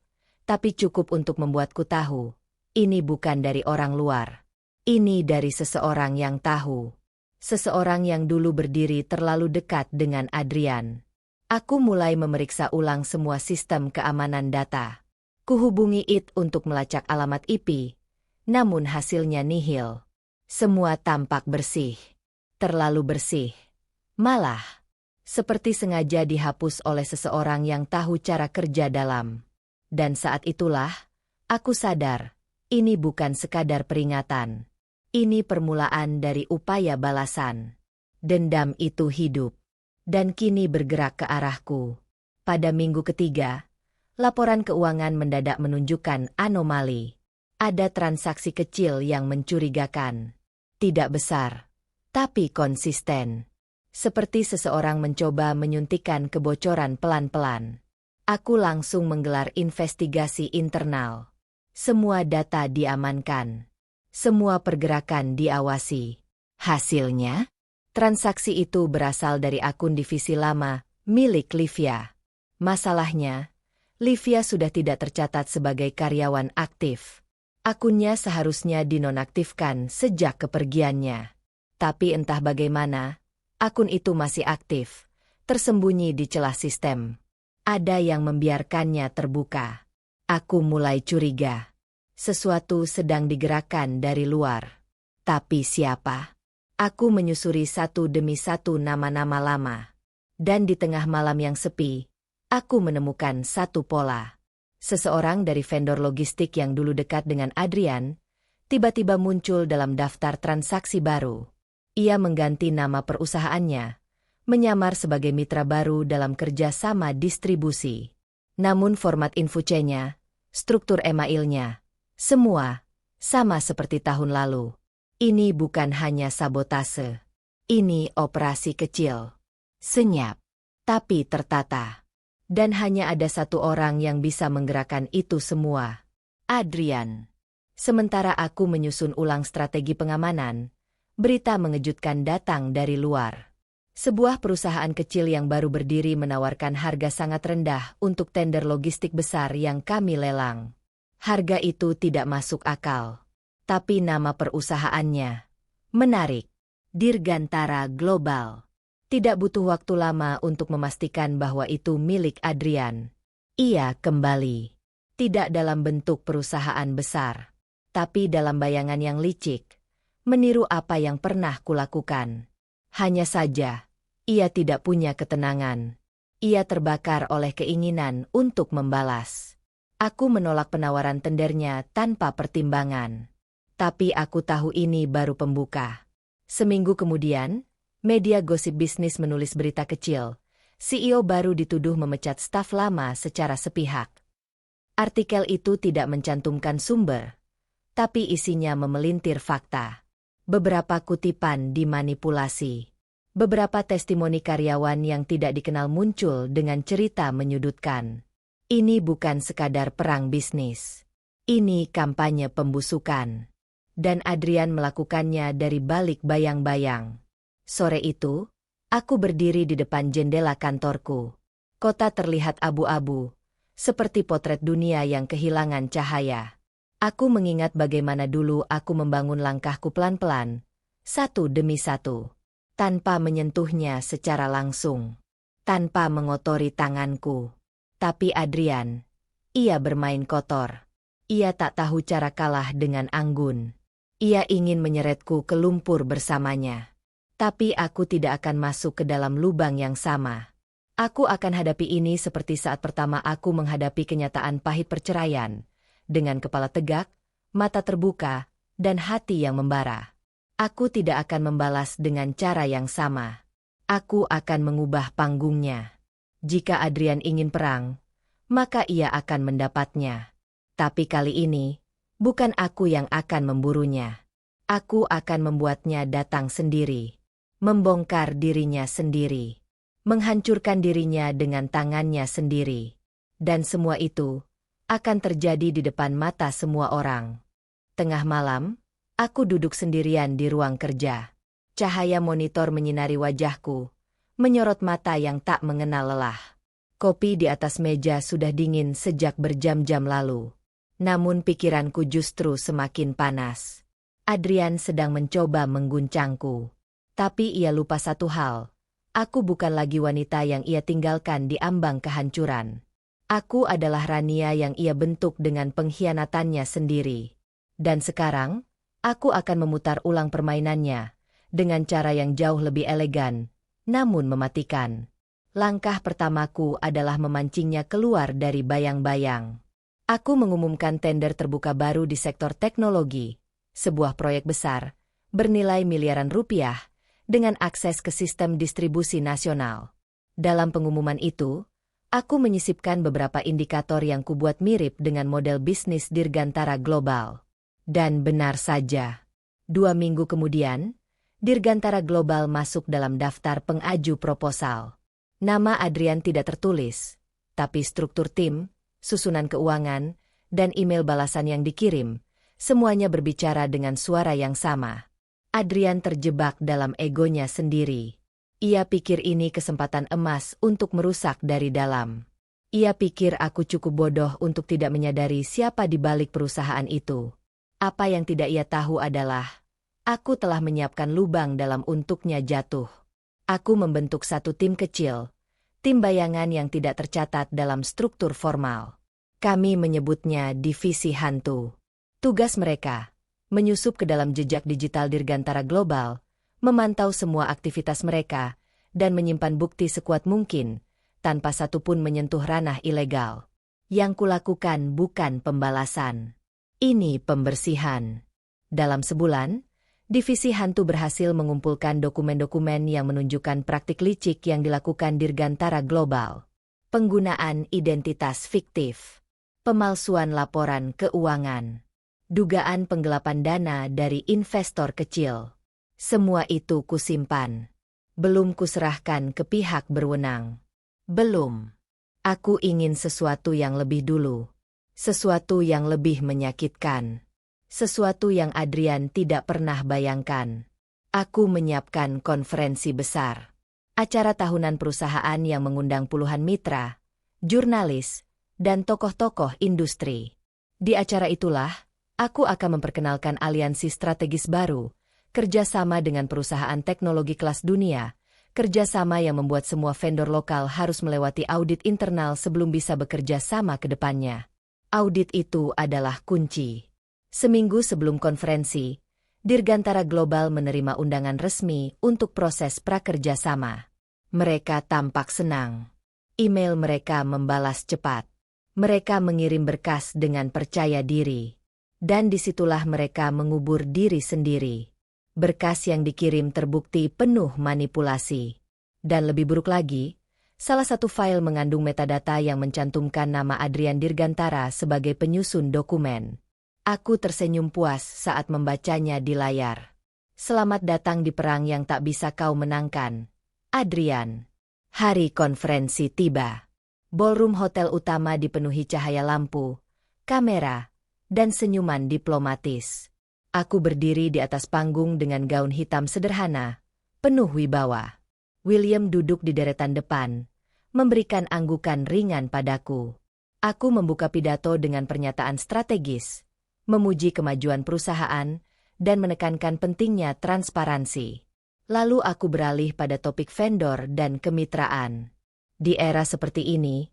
tapi cukup untuk membuatku tahu, ini bukan dari orang luar. Ini dari seseorang yang tahu. Seseorang yang dulu berdiri terlalu dekat dengan Adrian. Aku mulai memeriksa ulang semua sistem keamanan data. Kuhubungi IT untuk melacak alamat IP, namun hasilnya nihil. Semua tampak bersih. Terlalu bersih. Malah, seperti sengaja dihapus oleh seseorang yang tahu cara kerja dalam. Dan saat itulah, aku sadar, ini bukan sekadar peringatan. Ini permulaan dari upaya balasan. Dendam itu hidup. Dan kini bergerak ke arahku. Pada minggu ketiga, laporan keuangan mendadak menunjukkan anomali. Ada transaksi kecil yang mencurigakan. Tidak besar, tapi konsisten. Seperti seseorang mencoba menyuntikkan kebocoran pelan-pelan. Aku langsung menggelar investigasi internal. Semua data diamankan. Semua pergerakan diawasi. Hasilnya, transaksi itu berasal dari akun divisi lama, milik Livia. Masalahnya, Livia sudah tidak tercatat sebagai karyawan aktif. Akunnya seharusnya dinonaktifkan sejak kepergiannya. Tapi entah bagaimana, akun itu masih aktif, tersembunyi di celah sistem. Ada yang membiarkannya terbuka. Aku mulai curiga. Sesuatu sedang digerakkan dari luar. Tapi siapa? Aku menyusuri satu demi satu nama-nama lama. Dan di tengah malam yang sepi, aku menemukan satu pola. Seseorang dari vendor logistik yang dulu dekat dengan Adrian, tiba-tiba muncul dalam daftar transaksi baru. Ia mengganti nama perusahaannya, menyamar sebagai mitra baru dalam kerja sama distribusi. Namun format info C-nya, struktur emailnya, semua sama seperti tahun lalu. Ini bukan hanya sabotase. Ini operasi kecil. Senyap, tapi tertata. Dan hanya ada satu orang yang bisa menggerakkan itu semua. Adrian. Sementara aku menyusun ulang strategi pengamanan, berita mengejutkan datang dari luar. Sebuah perusahaan kecil yang baru berdiri menawarkan harga sangat rendah untuk tender logistik besar yang kami lelang. Harga itu tidak masuk akal. Tapi nama perusahaannya menarik. Dirgantara Global. Tidak butuh waktu lama untuk memastikan bahwa itu milik Adrian. Ia kembali. Tidak dalam bentuk perusahaan besar, tapi dalam bayangan yang licik, meniru apa yang pernah kulakukan. Hanya saja, ia tidak punya ketenangan. Ia terbakar oleh keinginan untuk membalas. Aku menolak penawaran tendernya tanpa pertimbangan. Tapi aku tahu ini baru pembuka. Seminggu kemudian, media gosip bisnis menulis berita kecil. CEO baru dituduh memecat staf lama secara sepihak. Artikel itu tidak mencantumkan sumber, tapi isinya memelintir fakta. Beberapa kutipan dimanipulasi. Beberapa testimoni karyawan yang tidak dikenal muncul dengan cerita menyudutkan. Ini bukan sekadar perang bisnis. Ini kampanye pembusukan. Dan Adrian melakukannya dari balik bayang-bayang. Sore itu, aku berdiri di depan jendela kantorku. Kota terlihat abu-abu, seperti potret dunia yang kehilangan cahaya. Aku mengingat bagaimana dulu aku membangun langkahku pelan-pelan, satu demi satu, tanpa menyentuhnya secara langsung, tanpa mengotori tanganku. Tapi Adrian, ia bermain kotor. Ia tak tahu cara kalah dengan anggun. Ia ingin menyeretku ke lumpur bersamanya. Tapi aku tidak akan masuk ke dalam lubang yang sama. Aku akan hadapi ini seperti saat pertama aku menghadapi kenyataan pahit perceraian. Dengan kepala tegak, mata terbuka, dan hati yang membara. Aku tidak akan membalas dengan cara yang sama. Aku akan mengubah panggungnya. Jika Adrian ingin perang, maka ia akan mendapatnya. Tapi kali ini, bukan aku yang akan memburunya. Aku akan membuatnya datang sendiri. Membongkar dirinya sendiri. Menghancurkan dirinya dengan tangannya sendiri. Dan semua itu akan terjadi di depan mata semua orang. Tengah malam, aku duduk sendirian di ruang kerja. Cahaya monitor menyinari wajahku, menyorot mata yang tak mengenal lelah. Kopi di atas meja sudah dingin sejak berjam-jam lalu. Namun pikiranku justru semakin panas. Adrian sedang mencoba mengguncangku. Tapi ia lupa satu hal. Aku bukan lagi wanita yang ia tinggalkan di ambang kehancuran. Aku adalah Rania yang ia bentuk dengan pengkhianatannya sendiri. Dan sekarang, aku akan memutar ulang permainannya, dengan cara yang jauh lebih elegan, namun mematikan. Langkah pertamaku adalah memancingnya keluar dari bayang-bayang. Aku mengumumkan tender terbuka baru di sektor teknologi, sebuah proyek besar, bernilai miliaran rupiah, dengan akses ke sistem distribusi nasional. Dalam pengumuman itu, aku menyisipkan beberapa indikator yang kubuat mirip dengan model bisnis Dirgantara Global. Dan benar saja. 2 minggu kemudian, Dirgantara Global masuk dalam daftar pengaju proposal. Nama Adrian tidak tertulis, tapi struktur tim, susunan keuangan, dan email balasan yang dikirim, semuanya berbicara dengan suara yang sama. Adrian terjebak dalam egonya sendiri. Ia pikir ini kesempatan emas untuk merusak dari dalam. Ia pikir aku cukup bodoh untuk tidak menyadari siapa di balik perusahaan itu. Apa yang tidak ia tahu adalah, aku telah menyiapkan lubang dalam untuknya jatuh. Aku membentuk satu tim kecil, tim bayangan yang tidak tercatat dalam struktur formal. Kami menyebutnya Divisi Hantu. Tugas mereka menyusup ke dalam jejak digital Dirgantara Global, memantau semua aktivitas mereka, dan menyimpan bukti sekuat mungkin, tanpa satupun menyentuh ranah ilegal. Yang kulakukan bukan pembalasan. Ini pembersihan. Dalam sebulan, Divisi Hantu berhasil mengumpulkan dokumen-dokumen yang menunjukkan praktik licik yang dilakukan Dirgantara Global. Penggunaan identitas fiktif, pemalsuan laporan keuangan, dugaan penggelapan dana dari investor kecil. Semua itu kusimpan. Belum kuserahkan ke pihak berwenang. Belum. Aku ingin sesuatu yang lebih dulu. Sesuatu yang lebih menyakitkan. Sesuatu yang Adrian tidak pernah bayangkan. Aku menyiapkan konferensi besar. Acara tahunan perusahaan yang mengundang puluhan mitra, jurnalis, dan tokoh-tokoh industri. Di acara itulah, aku akan memperkenalkan aliansi strategis baru, kerjasama dengan perusahaan teknologi kelas dunia, kerjasama yang membuat semua vendor lokal harus melewati audit internal sebelum bisa bekerja sama ke depannya. Audit itu adalah kunci. Seminggu sebelum konferensi, Dirgantara Global menerima undangan resmi untuk proses prakerja sama. Mereka tampak senang. Email mereka membalas cepat. Mereka mengirim berkas dengan percaya diri. Dan disitulah mereka mengubur diri sendiri. Berkas yang dikirim terbukti penuh manipulasi. Dan lebih buruk lagi, salah satu file mengandung metadata yang mencantumkan nama Adrian Dirgantara sebagai penyusun dokumen. Aku tersenyum puas saat membacanya di layar. Selamat datang di perang yang tak bisa kau menangkan, Adrian. Hari konferensi tiba. Ballroom hotel utama dipenuhi cahaya lampu, kamera, dan senyuman diplomatis. Aku berdiri di atas panggung dengan gaun hitam sederhana, penuh wibawa. William duduk di deretan depan, memberikan anggukan ringan padaku. Aku membuka pidato dengan pernyataan strategis, memuji kemajuan perusahaan, dan menekankan pentingnya transparansi. Lalu aku beralih pada topik vendor dan kemitraan. Di era seperti ini,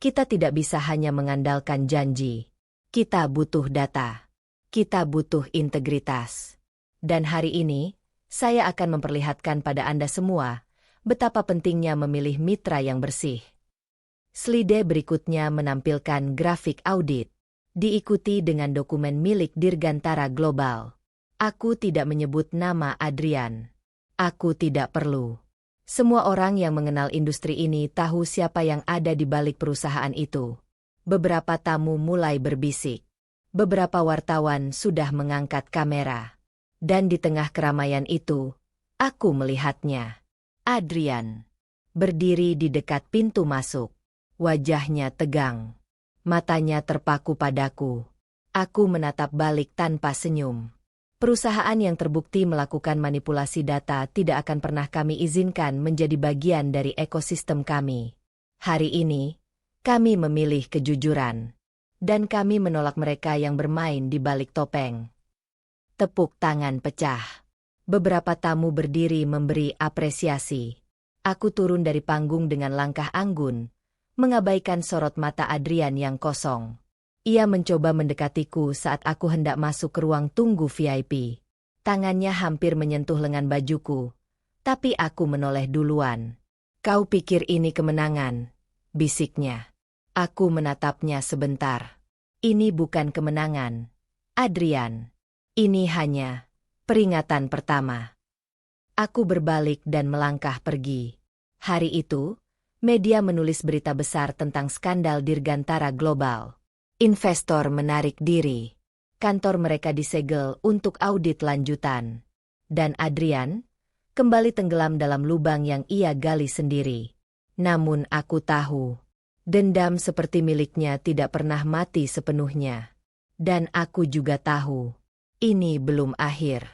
kita tidak bisa hanya mengandalkan janji. Kita butuh data. Kita butuh integritas. Dan hari ini, saya akan memperlihatkan pada Anda semua betapa pentingnya memilih mitra yang bersih. Slide berikutnya menampilkan grafik audit, diikuti dengan dokumen milik Dirgantara Global. Aku tidak menyebut nama Adrian. Aku tidak perlu. Semua orang yang mengenal industri ini tahu siapa yang ada di balik perusahaan itu. Beberapa tamu mulai berbisik. Beberapa wartawan sudah mengangkat kamera. Dan di tengah keramaian itu, aku melihatnya. Adrian. Berdiri di dekat pintu masuk. Wajahnya tegang. Matanya terpaku padaku. Aku menatap balik tanpa senyum. Perusahaan yang terbukti melakukan manipulasi data tidak akan pernah kami izinkan menjadi bagian dari ekosistem kami. Hari ini, kami memilih kejujuran. Dan kami menolak mereka yang bermain di balik topeng. Tepuk tangan pecah. Beberapa tamu berdiri memberi apresiasi. Aku turun dari panggung dengan langkah anggun, mengabaikan sorot mata Adrian yang kosong. Ia mencoba mendekatiku saat aku hendak masuk ke ruang tunggu VIP. Tangannya hampir menyentuh lengan bajuku, tapi aku menoleh duluan. "Kau pikir ini kemenangan?" bisiknya. Aku menatapnya sebentar. "Ini bukan kemenangan, Adrian. Ini hanya peringatan pertama." Aku berbalik dan melangkah pergi. Hari itu, media menulis berita besar tentang skandal Dirgantara Global. Investor menarik diri. Kantor mereka disegel untuk audit lanjutan. Dan Adrian kembali tenggelam dalam lubang yang ia gali sendiri. Namun aku tahu, dendam seperti miliknya tidak pernah mati sepenuhnya. Dan aku juga tahu, ini belum akhir.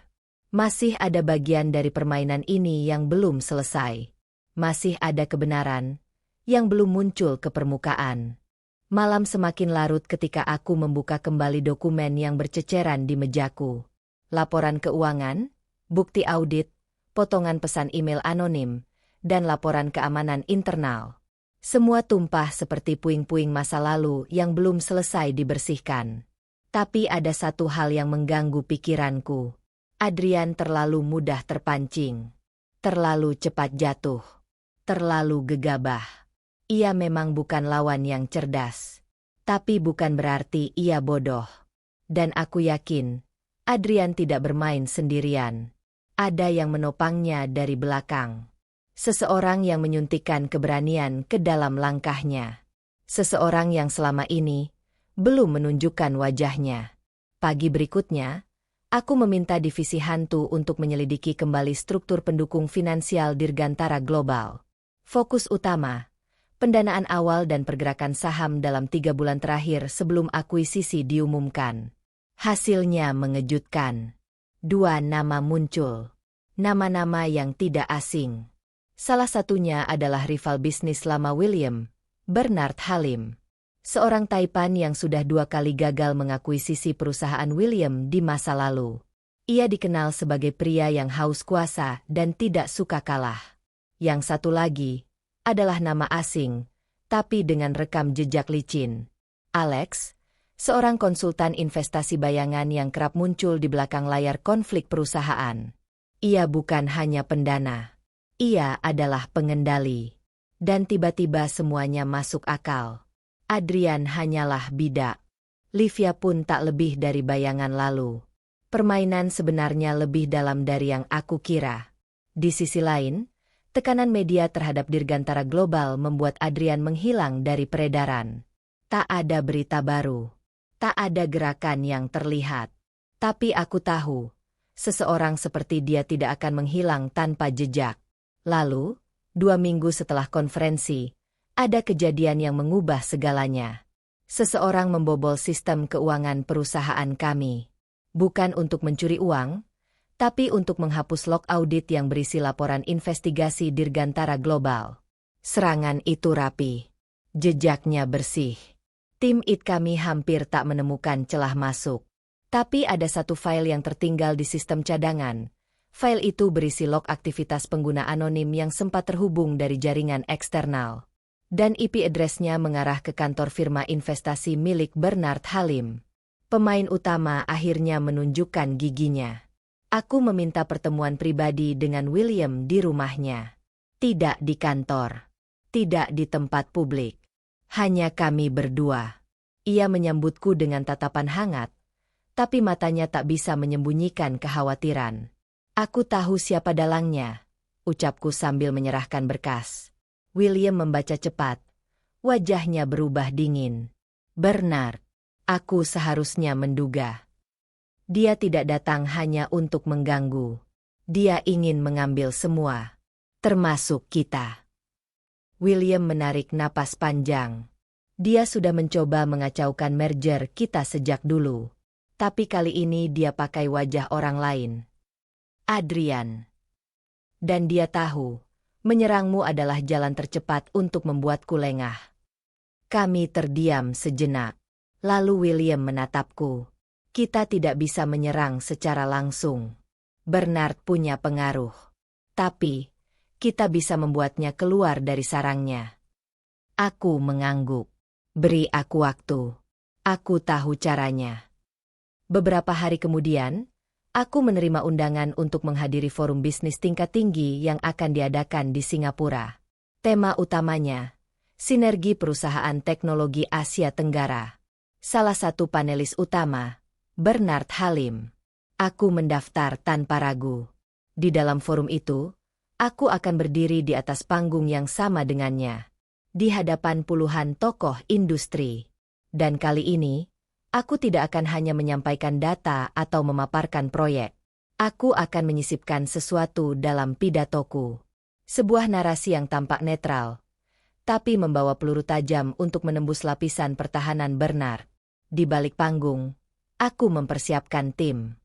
Masih ada bagian dari permainan ini yang belum selesai. Masih ada kebenaran yang belum muncul ke permukaan. Malam semakin larut ketika aku membuka kembali dokumen yang berceceran di mejaku. Laporan keuangan, bukti audit, potongan pesan email anonim, dan laporan keamanan internal. Semua tumpah seperti puing-puing masa lalu yang belum selesai dibersihkan. Tapi ada satu hal yang mengganggu pikiranku. Adrian terlalu mudah terpancing. Terlalu cepat jatuh. Terlalu gegabah. Ia memang bukan lawan yang cerdas. Tapi bukan berarti ia bodoh. Dan aku yakin, Adrian tidak bermain sendirian. Ada yang menopangnya dari belakang. Seseorang yang menyuntikkan keberanian ke dalam langkahnya. Seseorang yang selama ini belum menunjukkan wajahnya. Pagi berikutnya, aku meminta divisi hantu untuk menyelidiki kembali struktur pendukung finansial Dirgantara Global. Fokus utama, pendanaan awal dan pergerakan saham dalam 3 bulan terakhir sebelum akuisisi diumumkan. Hasilnya mengejutkan. 2 nama muncul. Nama-nama yang tidak asing. Salah satunya adalah rival bisnis lama William, Bernard Halim. Seorang Taipan yang sudah 2 kali gagal mengakuisisi perusahaan William di masa lalu. Ia dikenal sebagai pria yang haus kuasa dan tidak suka kalah. Yang satu lagi adalah nama asing, tapi dengan rekam jejak licin. Alex, seorang konsultan investasi bayangan yang kerap muncul di belakang layar konflik perusahaan. Ia bukan hanya pendana. Ia adalah pengendali. Dan tiba-tiba semuanya masuk akal. Adrian hanyalah bidak. Livia pun tak lebih dari bayangan lalu. Permainan sebenarnya lebih dalam dari yang aku kira. Di sisi lain, tekanan media terhadap Dirgantara Global membuat Adrian menghilang dari peredaran. Tak ada berita baru. Tak ada gerakan yang terlihat. Tapi aku tahu, seseorang seperti dia tidak akan menghilang tanpa jejak. Lalu, 2 minggu setelah konferensi, ada kejadian yang mengubah segalanya. Seseorang membobol sistem keuangan perusahaan kami. Bukan untuk mencuri uang, tapi untuk menghapus log audit yang berisi laporan investigasi Dirgantara Global. Serangan itu rapi. Jejaknya bersih. Tim IT kami hampir tak menemukan celah masuk. Tapi ada satu file yang tertinggal di sistem cadangan. File itu berisi log aktivitas pengguna anonim yang sempat terhubung dari jaringan eksternal. Dan IP address-nya mengarah ke kantor firma investasi milik Bernard Halim. Pemain utama akhirnya menunjukkan giginya. Aku meminta pertemuan pribadi dengan William di rumahnya. Tidak di kantor. Tidak di tempat publik. Hanya kami berdua. Ia menyambutku dengan tatapan hangat, tapi matanya tak bisa menyembunyikan kekhawatiran. "Aku tahu siapa dalangnya," ucapku sambil menyerahkan berkas. William membaca cepat. Wajahnya berubah dingin. "Bernard, aku seharusnya menduga. Dia tidak datang hanya untuk mengganggu. Dia ingin mengambil semua, termasuk kita." William menarik napas panjang. Dia sudah mencoba mengacaukan merger kita sejak dulu. Tapi kali ini dia pakai wajah orang lain. Adrian. Dan dia tahu, menyerangmu adalah jalan tercepat untuk membuatku lengah. Kami terdiam sejenak. Lalu William menatapku. Kita tidak bisa menyerang secara langsung. Bernard punya pengaruh. Tapi, kita bisa membuatnya keluar dari sarangnya. Aku mengangguk. Beri aku waktu. Aku tahu caranya. Beberapa hari kemudian, aku menerima undangan untuk menghadiri forum bisnis tingkat tinggi yang akan diadakan di Singapura. Tema utamanya, sinergi perusahaan teknologi Asia Tenggara. Salah satu panelis utama, Bernard Halim. Aku mendaftar tanpa ragu. Di dalam forum itu, aku akan berdiri di atas panggung yang sama dengannya, di hadapan puluhan tokoh industri. Dan kali ini, aku tidak akan hanya menyampaikan data atau memaparkan proyek. Aku akan menyisipkan sesuatu dalam pidatoku. Sebuah narasi yang tampak netral, tapi membawa peluru tajam untuk menembus lapisan pertahanan Bernard. Di balik panggung, aku mempersiapkan tim.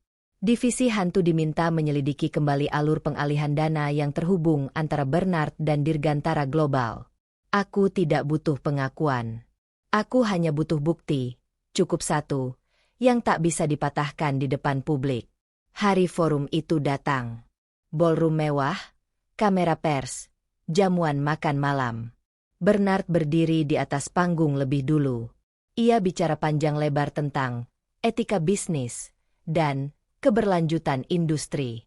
Divisi Hantu diminta menyelidiki kembali alur pengalihan dana yang terhubung antara Bernard dan Dirgantara Global. Aku tidak butuh pengakuan. Aku hanya butuh bukti, cukup satu, yang tak bisa dipatahkan di depan publik. Hari forum itu datang. Ballroom mewah, kamera pers, jamuan makan malam. Bernard berdiri di atas panggung lebih dulu. Ia bicara panjang lebar tentang etika bisnis dan keberlanjutan industri.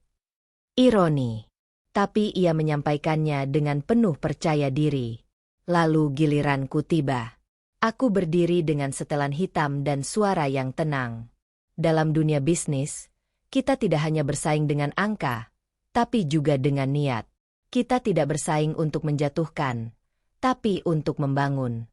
Ironi. Tapi ia menyampaikannya dengan penuh percaya diri. Lalu giliranku tiba. Aku berdiri dengan setelan hitam dan suara yang tenang. Dalam dunia bisnis, kita tidak hanya bersaing dengan angka, tapi juga dengan niat. Kita tidak bersaing untuk menjatuhkan, tapi untuk membangun.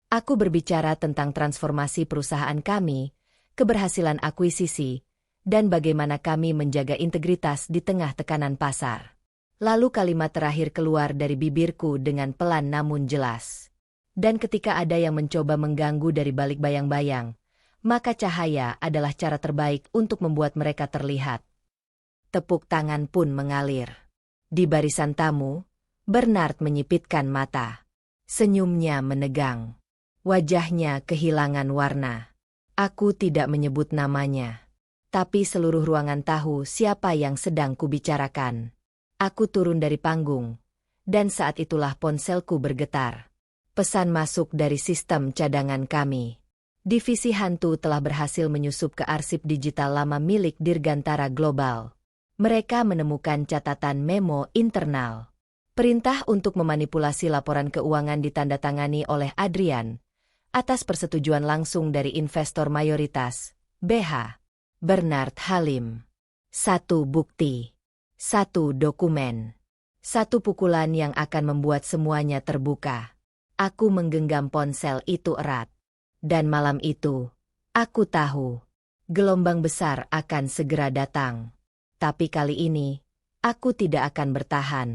Aku berbicara tentang transformasi perusahaan kami, keberhasilan akuisisi, dan bagaimana kami menjaga integritas di tengah tekanan pasar. Lalu kalimat terakhir keluar dari bibirku dengan pelan namun jelas. Dan ketika ada yang mencoba mengganggu dari balik bayang-bayang, maka cahaya adalah cara terbaik untuk membuat mereka terlihat. Tepuk tangan pun mengalir. Di barisan tamu, Bernard menyipitkan mata. Senyumnya menegang. Wajahnya kehilangan warna. Aku tidak menyebut namanya. Tapi seluruh ruangan tahu siapa yang sedang kubicarakan. Aku turun dari panggung, dan saat itulah ponselku bergetar. Pesan masuk dari sistem cadangan kami. Divisi Hantu telah berhasil menyusup ke arsip digital lama milik Dirgantara Global. Mereka menemukan catatan memo internal. Perintah untuk memanipulasi laporan keuangan ditandatangani oleh Adrian, atas persetujuan langsung dari investor mayoritas, BH. Bernard Halim. Satu bukti. Satu dokumen. Satu pukulan yang akan membuat semuanya terbuka. Aku menggenggam ponsel itu erat. Dan malam itu, aku tahu, gelombang besar akan segera datang. Tapi kali ini, aku tidak akan bertahan.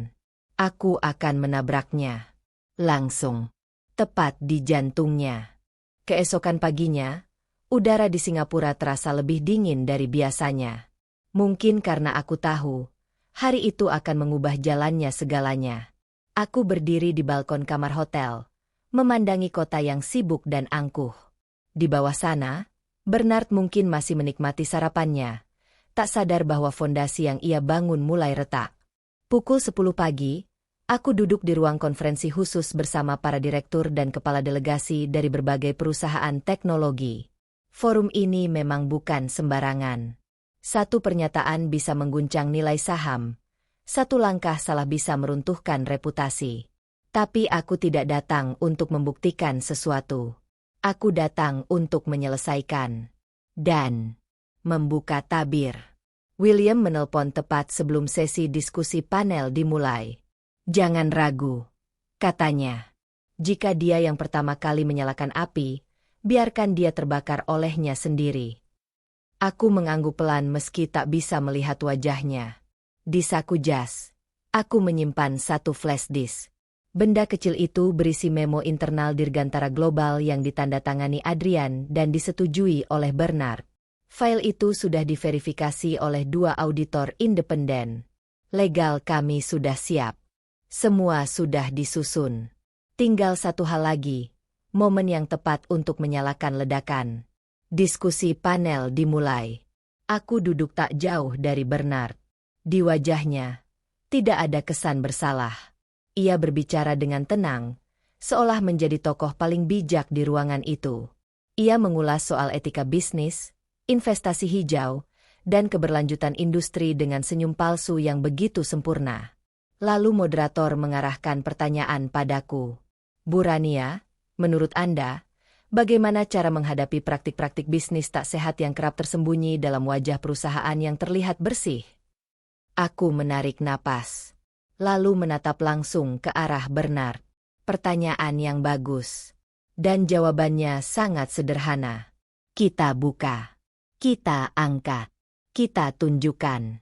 Aku akan menabraknya. Langsung. Tepat di jantungnya. Keesokan paginya, udara di Singapura terasa lebih dingin dari biasanya. Mungkin karena aku tahu, hari itu akan mengubah jalannya segalanya. Aku berdiri di balkon kamar hotel, memandangi kota yang sibuk dan angkuh. Di bawah sana, Bernard mungkin masih menikmati sarapannya, tak sadar bahwa fondasi yang ia bangun mulai retak. Pukul 10 pagi, aku duduk di ruang konferensi khusus bersama para direktur dan kepala delegasi dari berbagai perusahaan teknologi. Forum ini memang bukan sembarangan. Satu pernyataan bisa mengguncang nilai saham, satu langkah salah bisa meruntuhkan reputasi. Tapi aku tidak datang untuk membuktikan sesuatu. Aku datang untuk menyelesaikan. Dan membuka tabir. William menelpon tepat sebelum sesi diskusi panel dimulai. Jangan ragu, katanya. Jika dia yang pertama kali menyalakan api, biarkan dia terbakar olehnya sendiri. Aku mengangguk pelan meski tak bisa melihat wajahnya. Di saku jas, aku menyimpan satu flash disk. Benda kecil itu berisi memo internal Dirgantara Global yang ditandatangani Adrian dan disetujui oleh Bernard. File itu sudah diverifikasi oleh 2 auditor independen. Legal kami sudah siap. Semua sudah disusun. Tinggal satu hal lagi, momen yang tepat untuk menyalakan ledakan. Diskusi panel dimulai. Aku duduk tak jauh dari Bernard. Di wajahnya, tidak ada kesan bersalah. Ia berbicara dengan tenang, seolah menjadi tokoh paling bijak di ruangan itu. Ia mengulas soal etika bisnis, investasi hijau, dan keberlanjutan industri dengan senyum palsu yang begitu sempurna. Lalu moderator mengarahkan pertanyaan padaku. Bu Rania, menurut Anda, bagaimana cara menghadapi praktik-praktik bisnis tak sehat yang kerap tersembunyi dalam wajah perusahaan yang terlihat bersih? Aku menarik napas, lalu menatap langsung ke arah Bernard. Pertanyaan yang bagus. Dan jawabannya sangat sederhana. Kita buka. Kita angkat. Kita tunjukkan.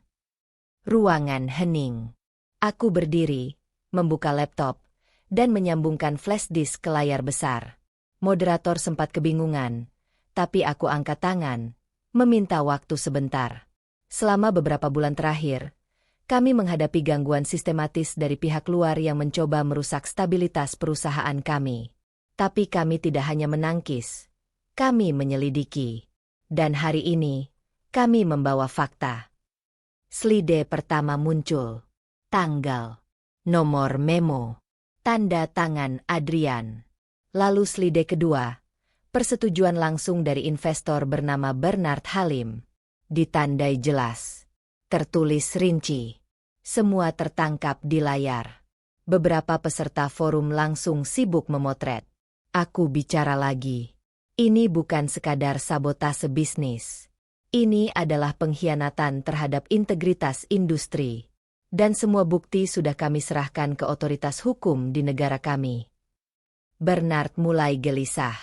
Ruangan hening. Aku berdiri, membuka laptop, dan menyambungkan flash disk ke layar besar. Moderator sempat kebingungan, tapi aku angkat tangan, meminta waktu sebentar. Selama beberapa bulan terakhir, kami menghadapi gangguan sistematis dari pihak luar yang mencoba merusak stabilitas perusahaan kami. Tapi kami tidak hanya menangkis, kami menyelidiki. Dan hari ini, kami membawa fakta. Slide pertama muncul. Tanggal. Nomor memo. Tanda tangan Adrian. Lalu slide kedua. Persetujuan langsung dari investor bernama Bernard Halim. Ditandai jelas. Tertulis rinci. Semua tertangkap di layar. Beberapa peserta forum langsung sibuk memotret. Aku bicara lagi. Ini bukan sekadar sabotase bisnis. Ini adalah pengkhianatan terhadap integritas industri. Dan semua bukti sudah kami serahkan ke otoritas hukum di negara kami. Bernard mulai gelisah.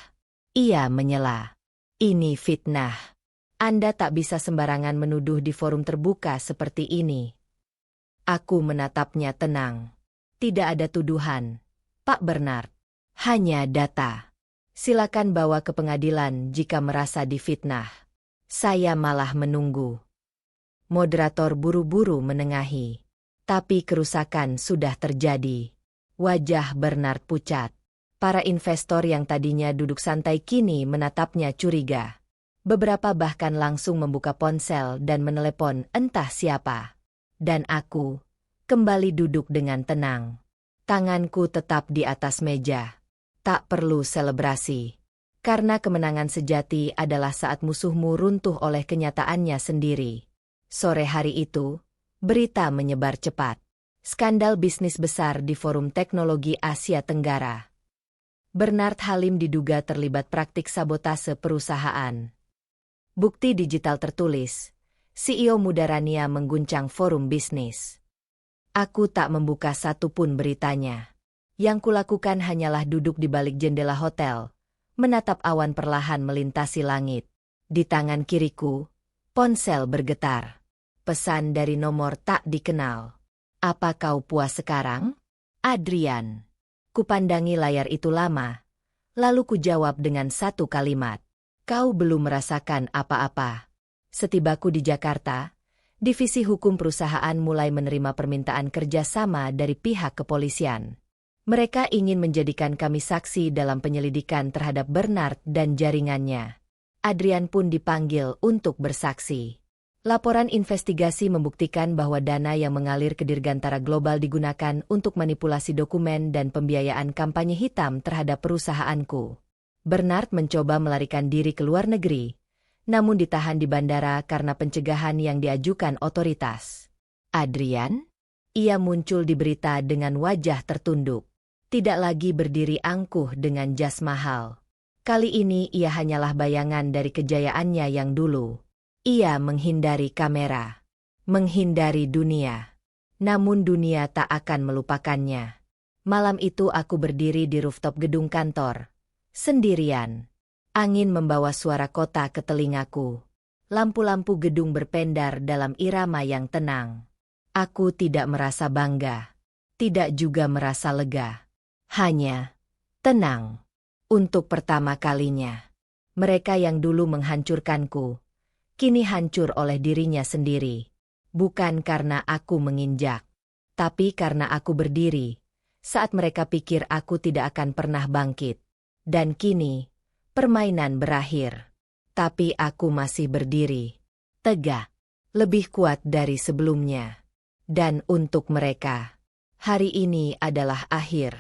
Ia menyela. Ini fitnah. Anda tak bisa sembarangan menuduh di forum terbuka seperti ini. Aku menatapnya tenang. Tidak ada tuduhan, Pak Bernard. Hanya data. Silakan bawa ke pengadilan jika merasa difitnah. Saya malah menunggu. Moderator buru-buru menengahi. Tapi kerusakan sudah terjadi. Wajah Bernard pucat. Para investor yang tadinya duduk santai kini menatapnya curiga. Beberapa bahkan langsung membuka ponsel dan menelepon entah siapa. Dan aku kembali duduk dengan tenang. Tanganku tetap di atas meja. Tak perlu selebrasi. Karena kemenangan sejati adalah saat musuhmu runtuh oleh kenyataannya sendiri. Sore hari itu, berita menyebar cepat. Skandal bisnis besar di Forum Teknologi Asia Tenggara. Bernard Halim diduga terlibat praktik sabotase perusahaan. Bukti digital tertulis, CEO muda Rania mengguncang forum bisnis. Aku tak membuka satupun beritanya. Yang kulakukan hanyalah duduk di balik jendela hotel, menatap awan perlahan melintasi langit. Di tangan kiriku, ponsel bergetar. Pesan dari nomor tak dikenal. Apa kau puas sekarang? Adrian. Kupandangi layar itu lama, lalu kujawab dengan satu kalimat. Kau belum merasakan apa-apa. Setibaku di Jakarta, Divisi Hukum Perusahaan mulai menerima permintaan kerjasama dari pihak kepolisian. Mereka ingin menjadikan kami saksi dalam penyelidikan terhadap Bernard dan jaringannya. Adrian pun dipanggil untuk bersaksi. Laporan investigasi membuktikan bahwa dana yang mengalir ke Dirgantara Global digunakan untuk manipulasi dokumen dan pembiayaan kampanye hitam terhadap perusahaanku. Bernard mencoba melarikan diri ke luar negeri, namun ditahan di bandara karena pencegahan yang diajukan otoritas. Adrian? Ia muncul di berita dengan wajah tertunduk. Tidak lagi berdiri angkuh dengan jas mahal. Kali ini ia hanyalah bayangan dari kejayaannya yang dulu. Ia menghindari kamera, menghindari dunia. Namun dunia tak akan melupakannya. Malam itu aku berdiri di rooftop gedung kantor, sendirian. Angin membawa suara kota ke telingaku. Lampu-lampu gedung berpendar dalam irama yang tenang. Aku tidak merasa bangga, tidak juga merasa lega. Hanya tenang. Untuk pertama kalinya, mereka yang dulu menghancurkanku, kini hancur oleh dirinya sendiri. Bukan karena aku menginjak, tapi karena aku berdiri, saat mereka pikir aku tidak akan pernah bangkit. Dan kini, permainan berakhir. Tapi aku masih berdiri. Tegak. Lebih kuat dari sebelumnya. Dan untuk mereka, hari ini adalah akhir.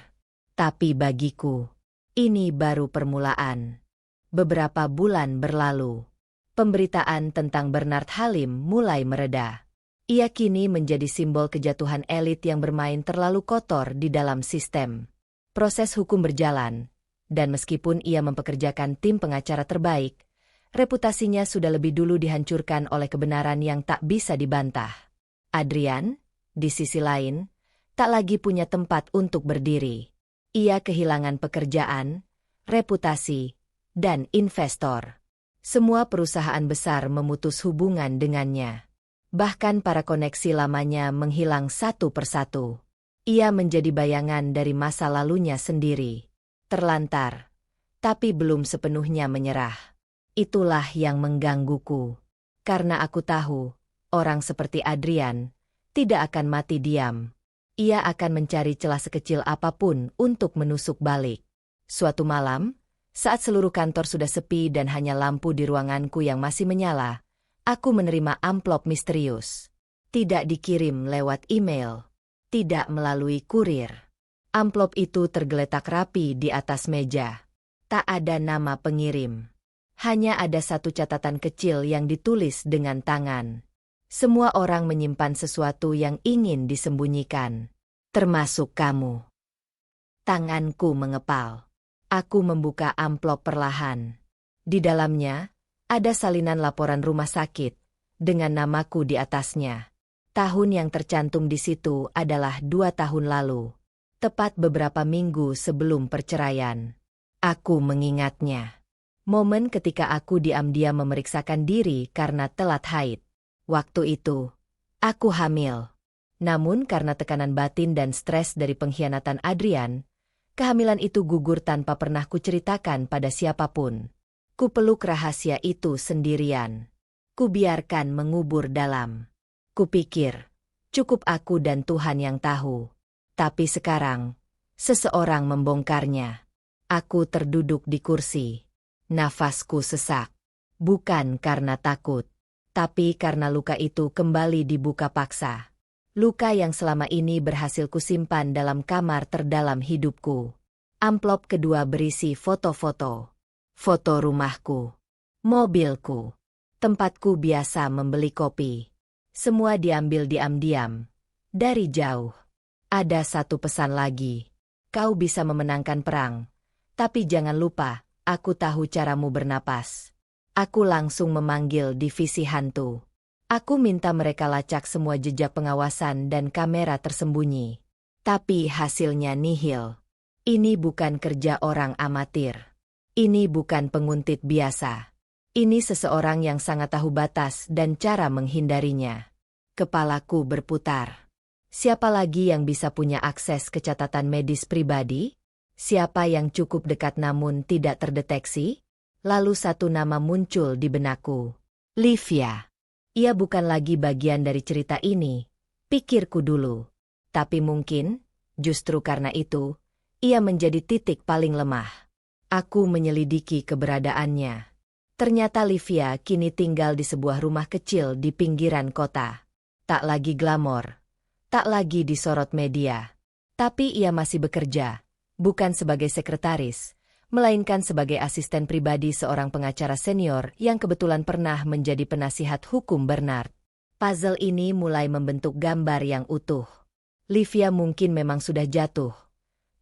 Tapi bagiku, ini baru permulaan. Beberapa bulan berlalu. Pemberitaan tentang Bernard Halim mulai mereda. Ia kini menjadi simbol kejatuhan elit yang bermain terlalu kotor di dalam sistem. Proses hukum berjalan, dan meskipun ia mempekerjakan tim pengacara terbaik, reputasinya sudah lebih dulu dihancurkan oleh kebenaran yang tak bisa dibantah. Adrian, di sisi lain, tak lagi punya tempat untuk berdiri. Ia kehilangan pekerjaan, reputasi, dan investor. Semua perusahaan besar memutus hubungan dengannya. Bahkan para koneksi lamanya menghilang satu persatu. Ia menjadi bayangan dari masa lalunya sendiri. Terlantar, tapi belum sepenuhnya menyerah. Itulah yang menggangguku. Karena aku tahu, orang seperti Adrian tidak akan mati diam. Ia akan mencari celah sekecil apapun untuk menusuk balik. Suatu malam, saat seluruh kantor sudah sepi dan hanya lampu di ruanganku yang masih menyala, aku menerima amplop misterius. Tidak dikirim lewat email, tidak melalui kurir. Amplop itu tergeletak rapi di atas meja. Tak ada nama pengirim. Hanya ada satu catatan kecil yang ditulis dengan tangan. Semua orang menyimpan sesuatu yang ingin disembunyikan, termasuk kamu. Tanganku mengepal. Aku membuka amplop perlahan. Di dalamnya, ada salinan laporan rumah sakit, dengan namaku di atasnya. Tahun yang tercantum di situ adalah 2 tahun lalu. Tepat beberapa minggu sebelum perceraian. Aku mengingatnya. Momen ketika aku diam-diam memeriksakan diri karena telat haid. Waktu itu, aku hamil. Namun karena tekanan batin dan stres dari pengkhianatan Adrian, kehamilan itu gugur tanpa pernah kuceritakan pada siapapun. Kupeluk rahasia itu sendirian. Kubiarkan mengubur dalam. Kupikir, cukup aku dan Tuhan yang tahu. Tapi sekarang, seseorang membongkarnya. Aku terduduk di kursi. Nafasku sesak. Bukan karena takut. Tapi karena luka itu kembali dibuka paksa. Luka yang selama ini berhasil kusimpan dalam kamar terdalam hidupku. Amplop kedua berisi foto-foto. Foto rumahku. Mobilku. Tempatku biasa membeli kopi. Semua diambil diam-diam. Dari jauh. Ada satu pesan lagi. Kau bisa memenangkan perang. Tapi jangan lupa, aku tahu caramu bernapas. Aku langsung memanggil divisi hantu. Aku minta mereka lacak semua jejak pengawasan dan kamera tersembunyi. Tapi hasilnya nihil. Ini bukan kerja orang amatir. Ini bukan penguntit biasa. Ini seseorang yang sangat tahu batas dan cara menghindarinya. Kepalaku berputar. Siapa lagi yang bisa punya akses ke catatan medis pribadi? Siapa yang cukup dekat namun tidak terdeteksi? Lalu satu nama muncul di benakku. Livia. Ia bukan lagi bagian dari cerita ini, pikirku dulu. Tapi mungkin, justru karena itu, ia menjadi titik paling lemah. Aku menyelidiki keberadaannya. Ternyata Livia kini tinggal di sebuah rumah kecil di pinggiran kota. Tak lagi glamor, tak lagi disorot media. Tapi ia masih bekerja, bukan sebagai sekretaris, melainkan sebagai asisten pribadi seorang pengacara senior yang kebetulan pernah menjadi penasihat hukum Bernard. Puzzle ini mulai membentuk gambar yang utuh. Livia mungkin memang sudah jatuh,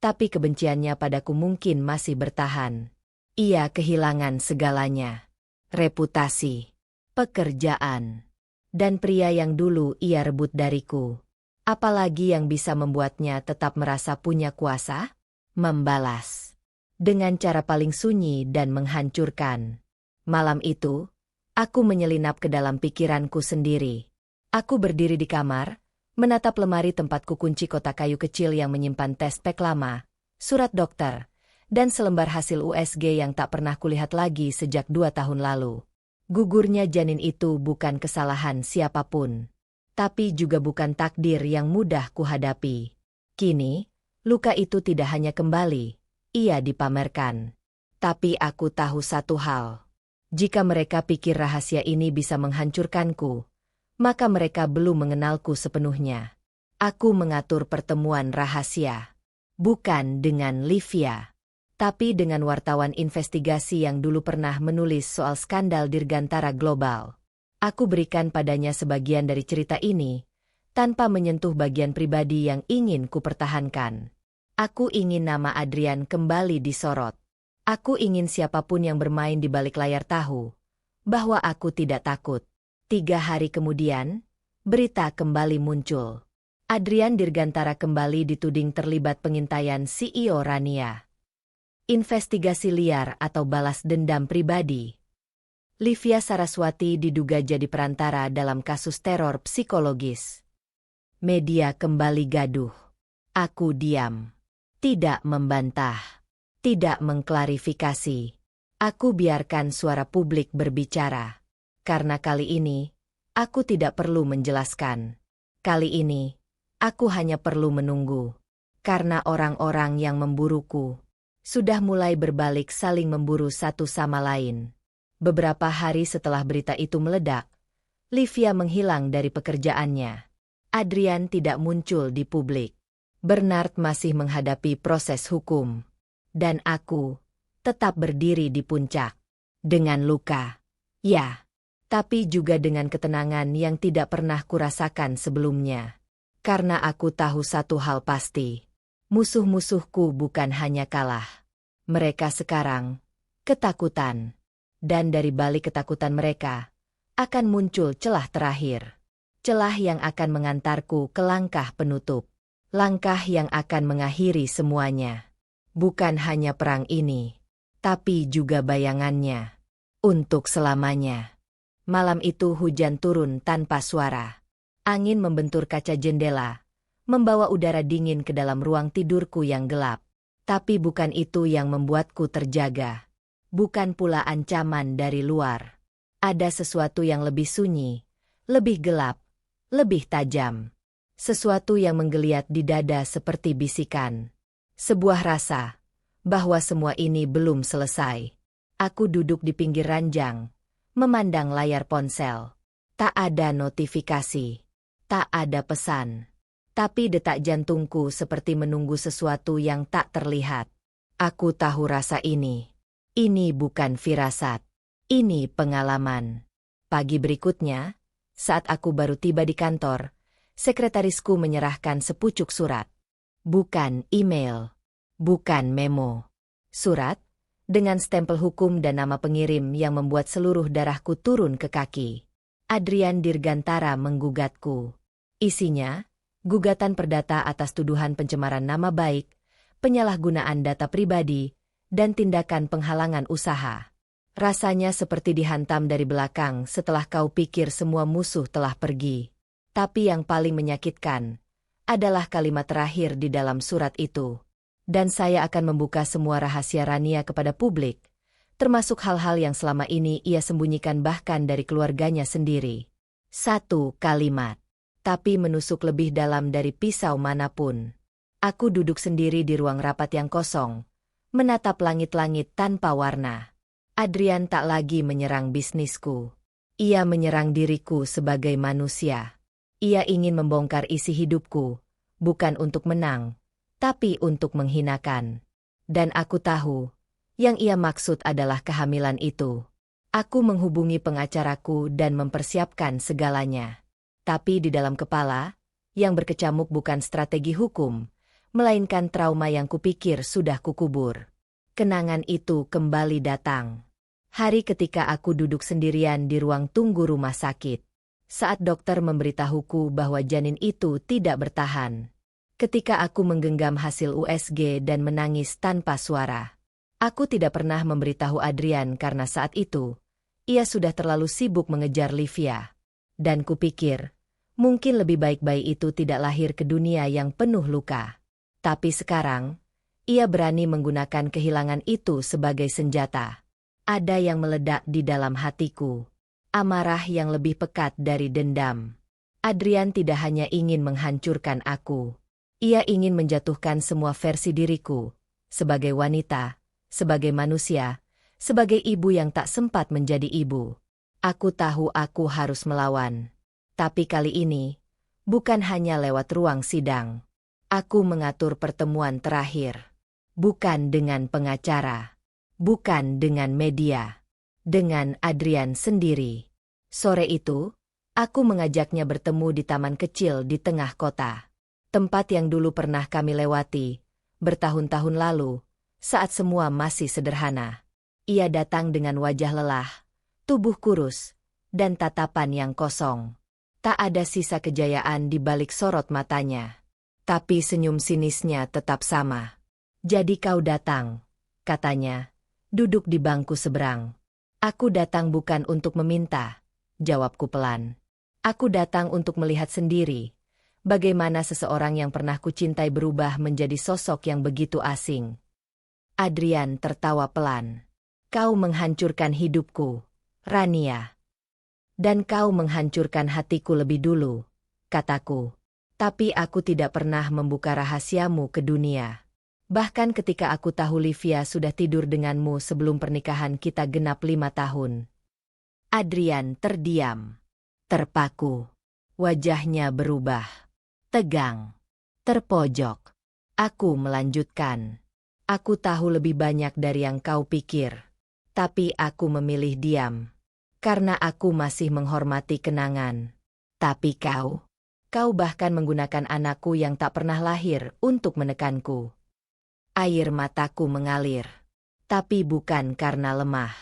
tapi kebenciannya padaku mungkin masih bertahan. Ia kehilangan segalanya. Reputasi, pekerjaan, dan pria yang dulu ia rebut dariku. Apalagi yang bisa membuatnya tetap merasa punya kuasa? Membalas. Dengan cara paling sunyi dan menghancurkan. Malam itu, aku menyelinap ke dalam pikiranku sendiri. Aku berdiri di kamar, menatap lemari tempatku kunci kotak kayu kecil yang menyimpan tes pack lama, surat dokter, dan selembar hasil USG yang tak pernah kulihat lagi sejak 2 tahun lalu. Gugurnya janin itu bukan kesalahan siapapun. Tapi juga bukan takdir yang mudah kuhadapi. Kini, luka itu tidak hanya kembali, ia dipamerkan. Tapi aku tahu satu hal. Jika mereka pikir rahasia ini bisa menghancurkanku, maka mereka belum mengenalku sepenuhnya. Aku mengatur pertemuan rahasia. Bukan dengan Livia, tapi dengan wartawan investigasi yang dulu pernah menulis soal skandal Dirgantara Global. Aku berikan padanya sebagian dari cerita ini, tanpa menyentuh bagian pribadi yang ingin kupertahankan. Aku ingin nama Adrian kembali disorot. Aku ingin siapapun yang bermain di balik layar tahu bahwa aku tidak takut. 3 hari kemudian, berita kembali muncul. Adrian Dirgantara kembali dituding terlibat pengintaian CEO Rania. Investigasi liar atau balas dendam pribadi. Livia Saraswati diduga jadi perantara dalam kasus teror psikologis. Media kembali gaduh. Aku diam. Tidak membantah. Tidak mengklarifikasi. Aku biarkan suara publik berbicara. Karena kali ini, aku tidak perlu menjelaskan. Kali ini, aku hanya perlu menunggu. Karena orang-orang yang memburuku sudah mulai berbalik saling memburu satu sama lain. Beberapa hari setelah berita itu meledak, Livia menghilang dari pekerjaannya. Adrian tidak muncul di publik. Bernard masih menghadapi proses hukum. Dan aku tetap berdiri di puncak. Dengan luka. Ya. Tapi juga dengan ketenangan yang tidak pernah kurasakan sebelumnya. Karena aku tahu satu hal pasti. Musuh-musuhku bukan hanya kalah. Mereka sekarang ketakutan. Dan dari balik ketakutan mereka, akan muncul celah terakhir. Celah yang akan mengantarku ke langkah penutup. Langkah yang akan mengakhiri semuanya. Bukan hanya perang ini, tapi juga bayangannya. Untuk selamanya. Malam itu hujan turun tanpa suara. Angin membentur kaca jendela, membawa udara dingin ke dalam ruang tidurku yang gelap. Tapi bukan itu yang membuatku terjaga. Bukan pula ancaman dari luar. Ada sesuatu yang lebih sunyi, lebih gelap, lebih tajam. Sesuatu yang menggeliat di dada seperti bisikan. Sebuah rasa bahwa semua ini belum selesai. Aku duduk di pinggir ranjang, memandang layar ponsel. Tak ada notifikasi, tak ada pesan. Tapi detak jantungku seperti menunggu sesuatu yang tak terlihat. Aku tahu rasa ini. Ini bukan firasat. Ini pengalaman. Pagi berikutnya, saat aku baru tiba di kantor, sekretarisku menyerahkan sepucuk surat. Bukan email. Bukan memo. Surat, dengan stempel hukum dan nama pengirim yang membuat seluruh darahku turun ke kaki. Adrian Dirgantara menggugatku. Isinya, gugatan perdata atas tuduhan pencemaran nama baik, penyalahgunaan data pribadi, dan tindakan penghalangan usaha. Rasanya seperti dihantam dari belakang setelah kau pikir semua musuh telah pergi. Tapi yang paling menyakitkan adalah kalimat terakhir di dalam surat itu. Dan saya akan membuka semua rahasia Rania kepada publik, termasuk hal-hal yang selama ini ia sembunyikan bahkan dari keluarganya sendiri. 1 kalimat. Tapi menusuk lebih dalam dari pisau manapun. Aku duduk sendiri di ruang rapat yang kosong, menatap langit-langit tanpa warna. Adrian tak lagi menyerang bisnisku. Ia menyerang diriku sebagai manusia. Ia ingin membongkar isi hidupku, bukan untuk menang, tapi untuk menghinakan. Dan aku tahu, yang ia maksud adalah kehamilan itu. Aku menghubungi pengacaraku dan mempersiapkan segalanya. Tapi di dalam kepala, yang berkecamuk bukan strategi hukum, melainkan trauma yang kupikir sudah kukubur. Kenangan itu kembali datang. Hari ketika aku duduk sendirian di ruang tunggu rumah sakit. Saat dokter memberitahuku bahwa janin itu tidak bertahan. Ketika aku menggenggam hasil USG dan menangis tanpa suara. Aku tidak pernah memberitahu Adrian karena saat itu, ia sudah terlalu sibuk mengejar Livia. Dan kupikir, mungkin lebih baik bayi itu tidak lahir ke dunia yang penuh luka. Tapi sekarang, ia berani menggunakan kehilangan itu sebagai senjata. Ada yang meledak di dalam hatiku. Amarah yang lebih pekat dari dendam. Adrian tidak hanya ingin menghancurkan aku. Ia ingin menjatuhkan semua versi diriku. Sebagai wanita, sebagai manusia, sebagai ibu yang tak sempat menjadi ibu. Aku tahu aku harus melawan. Tapi kali ini, bukan hanya lewat ruang sidang. Aku mengatur pertemuan terakhir. Bukan dengan pengacara. Bukan dengan media. Dengan Adrian sendiri. Sore itu, aku mengajaknya bertemu di taman kecil di tengah kota. Tempat yang dulu pernah kami lewati, bertahun-tahun lalu, saat semua masih sederhana. Ia datang dengan wajah lelah, tubuh kurus, dan tatapan yang kosong. Tak ada sisa kejayaan di balik sorot matanya. Tapi senyum sinisnya tetap sama. Jadi kau datang, katanya, duduk di bangku seberang. Aku datang bukan untuk meminta, jawabku pelan. Aku datang untuk melihat sendiri, bagaimana seseorang yang pernah kucintai berubah menjadi sosok yang begitu asing. Adrian tertawa pelan. Kau menghancurkan hidupku, Rania. Dan kau menghancurkan hatiku lebih dulu, kataku. Tapi aku tidak pernah membuka rahasiamu ke dunia. Bahkan ketika aku tahu Livia sudah tidur denganmu sebelum pernikahan kita genap 5 tahun. Adrian terdiam. Terpaku. Wajahnya berubah. Tegang. Terpojok. Aku melanjutkan. Aku tahu lebih banyak dari yang kau pikir. Tapi aku memilih diam. Karena aku masih menghormati kenangan. Tapi kau bahkan menggunakan anakku yang tak pernah lahir untuk menekanku. Air mataku mengalir. Tapi bukan karena lemah.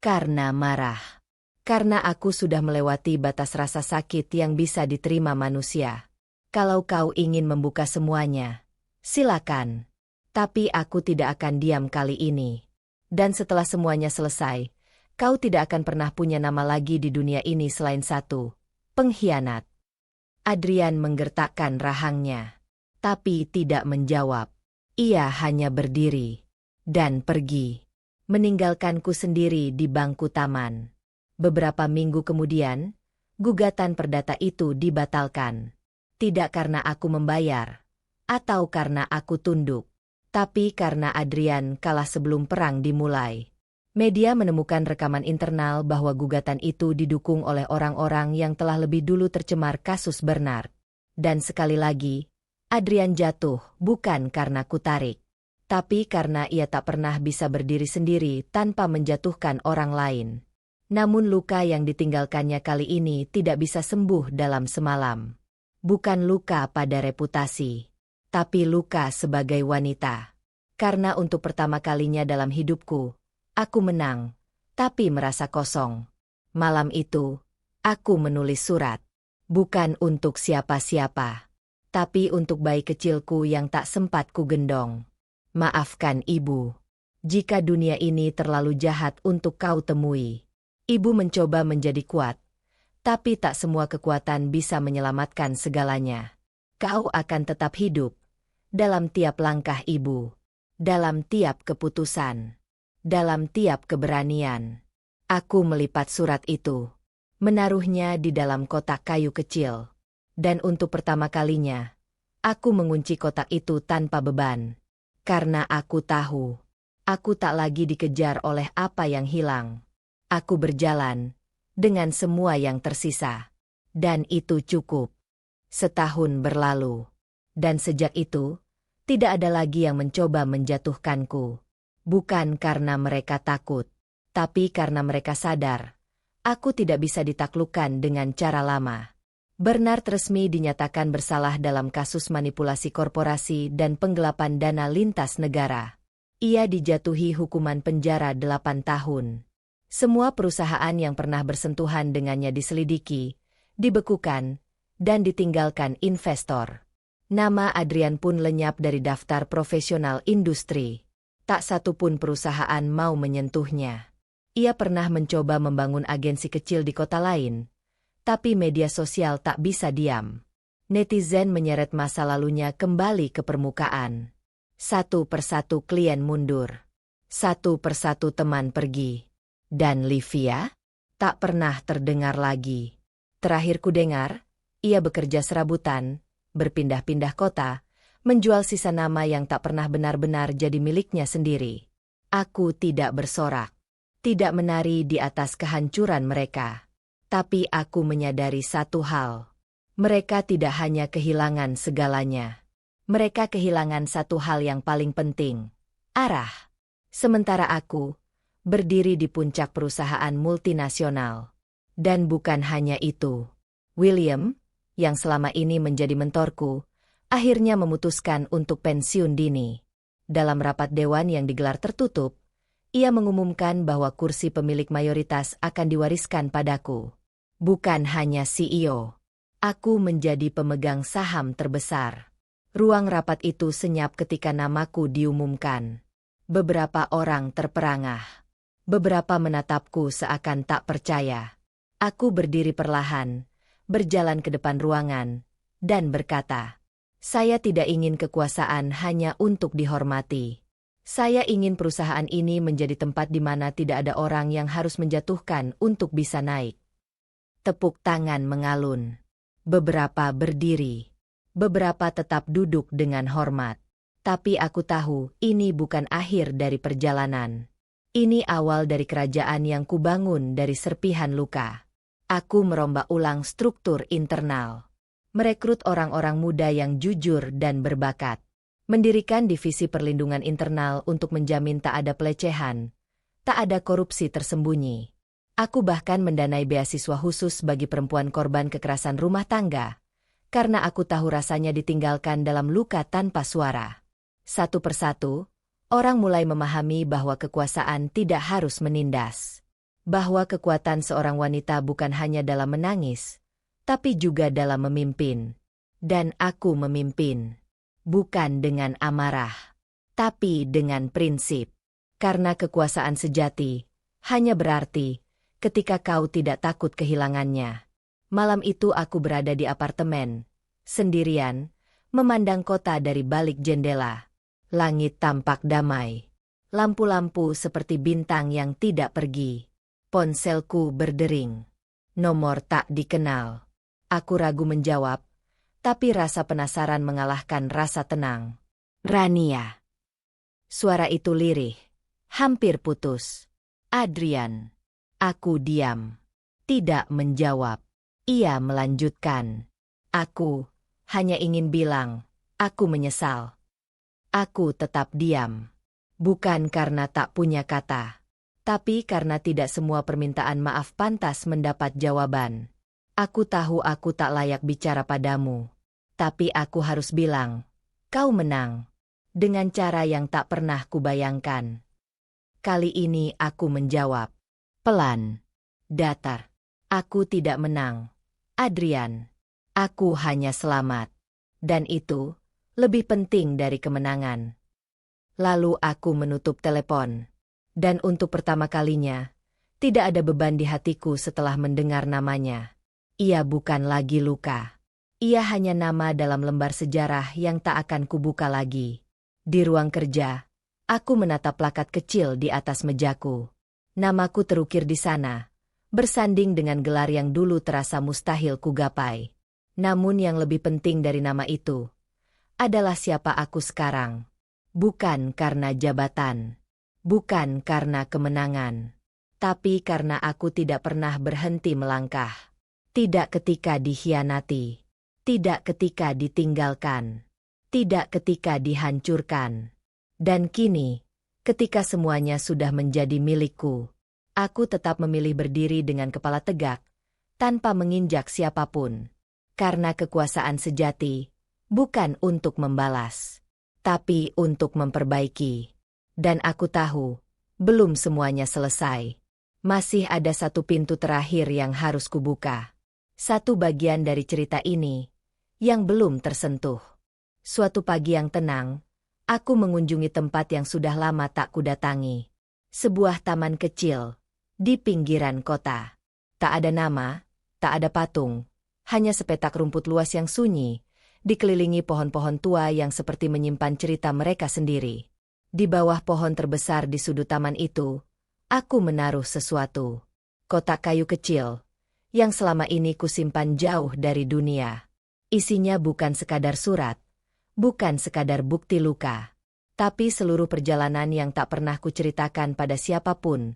Karena marah. Karena aku sudah melewati batas rasa sakit yang bisa diterima manusia. Kalau kau ingin membuka semuanya, silakan. Tapi aku tidak akan diam kali ini. Dan setelah semuanya selesai, kau tidak akan pernah punya nama lagi di dunia ini selain satu, pengkhianat. Adrian menggertakkan rahangnya, tapi tidak menjawab. Ia hanya berdiri dan pergi, meninggalkanku sendiri di bangku taman. Beberapa minggu kemudian, gugatan perdata itu dibatalkan. Tidak karena aku membayar, atau karena aku tunduk, tapi karena Adrian kalah sebelum perang dimulai. Media menemukan rekaman internal bahwa gugatan itu didukung oleh orang-orang yang telah lebih dulu tercemar kasus Bernard. Dan sekali lagi, Adrian jatuh bukan karena kutarik, tapi karena ia tak pernah bisa berdiri sendiri tanpa menjatuhkan orang lain. Namun luka yang ditinggalkannya kali ini tidak bisa sembuh dalam semalam. Bukan luka pada reputasi, tapi luka sebagai wanita. Karena untuk pertama kalinya dalam hidupku, aku menang, tapi merasa kosong. Malam itu, aku menulis surat. Bukan untuk siapa-siapa, tapi untuk bayi kecilku yang tak sempat ku gendong. Maafkan ibu. Jika dunia ini terlalu jahat untuk kau temui. Ibu mencoba menjadi kuat, tapi tak semua kekuatan bisa menyelamatkan segalanya. Kau akan tetap hidup. Dalam tiap langkah ibu. Dalam tiap keputusan. Dalam tiap keberanian. Aku melipat surat itu. Menaruhnya di dalam kotak kayu kecil. Dan untuk pertama kalinya, aku mengunci kotak itu tanpa beban. Karena aku tahu, aku tak lagi dikejar oleh apa yang hilang. Aku berjalan, dengan semua yang tersisa. Dan itu cukup. Setahun berlalu. Dan sejak itu, tidak ada lagi yang mencoba menjatuhkanku. Bukan karena mereka takut, tapi karena mereka sadar. Aku tidak bisa ditaklukkan dengan cara lama. Bernard resmi dinyatakan bersalah dalam kasus manipulasi korporasi dan penggelapan dana lintas negara. Ia dijatuhi hukuman penjara 8 tahun. Semua perusahaan yang pernah bersentuhan dengannya diselidiki, dibekukan, dan ditinggalkan investor. Nama Adrian pun lenyap dari daftar profesional industri. Tak satu pun perusahaan mau menyentuhnya. Ia pernah mencoba membangun agensi kecil di kota lain, tapi media sosial tak bisa diam. Netizen menyeret masa lalunya kembali ke permukaan. Satu persatu klien mundur. Satu persatu teman pergi. Dan Livia? Tak pernah terdengar lagi. Terakhir ku dengar, ia bekerja serabutan, berpindah-pindah kota, menjual sisa nama yang tak pernah benar-benar jadi miliknya sendiri. Aku tidak bersorak. tidak menari di atas kehancuran mereka. Tapi aku menyadari satu hal. Mereka tidak hanya kehilangan segalanya. Mereka kehilangan satu hal yang paling penting, arah. Sementara aku berdiri di puncak perusahaan multinasional. Dan bukan hanya itu. William, yang selama ini menjadi mentorku, akhirnya memutuskan untuk pensiun dini. Dalam rapat dewan yang digelar tertutup, ia mengumumkan bahwa kursi pemilik mayoritas akan diwariskan padaku. Bukan hanya CEO. Aku menjadi pemegang saham terbesar. Ruang rapat itu senyap ketika namaku diumumkan. Beberapa orang terperangah. Beberapa menatapku seakan tak percaya. Aku berdiri perlahan, berjalan ke depan ruangan, dan berkata, "Saya tidak ingin kekuasaan hanya untuk dihormati. Saya ingin perusahaan ini menjadi tempat di mana tidak ada orang yang harus menjatuhkan untuk bisa naik." Tepuk tangan mengalun. Beberapa berdiri. Beberapa tetap duduk dengan hormat. Tapi aku tahu ini bukan akhir dari perjalanan. Ini awal dari kerajaan yang kubangun dari serpihan luka. Aku merombak ulang struktur internal. Merekrut orang-orang muda yang jujur dan berbakat. Mendirikan divisi perlindungan internal untuk menjamin tak ada pelecehan, tak ada korupsi tersembunyi. Aku bahkan mendanai beasiswa khusus bagi perempuan korban kekerasan rumah tangga, karena aku tahu rasanya ditinggalkan dalam luka tanpa suara. Satu persatu, orang mulai memahami bahwa kekuasaan tidak harus menindas. Bahwa kekuatan seorang wanita bukan hanya dalam menangis, tapi juga dalam memimpin. Dan aku memimpin. Bukan dengan amarah, tapi dengan prinsip. Karena kekuasaan sejati hanya berarti ketika kau tidak takut kehilangannya. Malam itu aku berada di apartemen, sendirian, memandang kota dari balik jendela. Langit tampak damai. Lampu-lampu seperti bintang yang tidak pergi. Ponselku berdering. Nomor tak dikenal. Aku ragu menjawab. Tapi rasa penasaran mengalahkan rasa tenang. "Rania." Suara itu lirih, hampir putus. "Adrian." Aku diam. Tidak menjawab. Ia melanjutkan. "Aku hanya ingin bilang, aku menyesal." Aku tetap diam. Bukan karena tak punya kata, tapi karena tidak semua permintaan maaf pantas mendapat jawaban. Aku tahu aku tak layak bicara padamu. Tapi aku harus bilang, kau menang. Dengan cara yang tak pernah kubayangkan. Kali ini aku menjawab. Pelan. Datar. Aku tidak menang. Adrian. Aku hanya selamat. Dan itu lebih penting dari kemenangan. Lalu aku menutup telepon. Dan untuk pertama kalinya, tidak ada beban di hatiku setelah mendengar namanya. Ia bukan lagi luka. Ia hanya nama dalam lembar sejarah yang tak akan kubuka lagi. Di ruang kerja, aku menatap plakat kecil di atas mejaku. Namaku terukir di sana, bersanding dengan gelar yang dulu terasa mustahil kugapai. Namun yang lebih penting dari nama itu, adalah siapa aku sekarang. Bukan karena jabatan, bukan karena kemenangan, tapi karena aku tidak pernah berhenti melangkah. Tidak ketika dikhianati, tidak ketika ditinggalkan, tidak ketika dihancurkan. Dan kini, ketika semuanya sudah menjadi milikku, aku tetap memilih berdiri dengan kepala tegak, tanpa menginjak siapapun. Karena kekuasaan sejati, bukan untuk membalas, tapi untuk memperbaiki. Dan aku tahu, belum semuanya selesai. Masih ada satu pintu terakhir yang harus kubuka. Satu bagian dari cerita ini, yang belum tersentuh. Suatu pagi yang tenang, aku mengunjungi tempat yang sudah lama tak kudatangi. Sebuah taman kecil, di pinggiran kota. Tak ada nama, tak ada patung, hanya sepetak rumput luas yang sunyi, dikelilingi pohon-pohon tua yang seperti menyimpan cerita mereka sendiri. Di bawah pohon terbesar di sudut taman itu, aku menaruh sesuatu. Kotak kayu kecil, yang selama ini kusimpan jauh dari dunia. Isinya bukan sekadar surat, bukan sekadar bukti luka, tapi seluruh perjalanan yang tak pernah kuceritakan pada siapapun,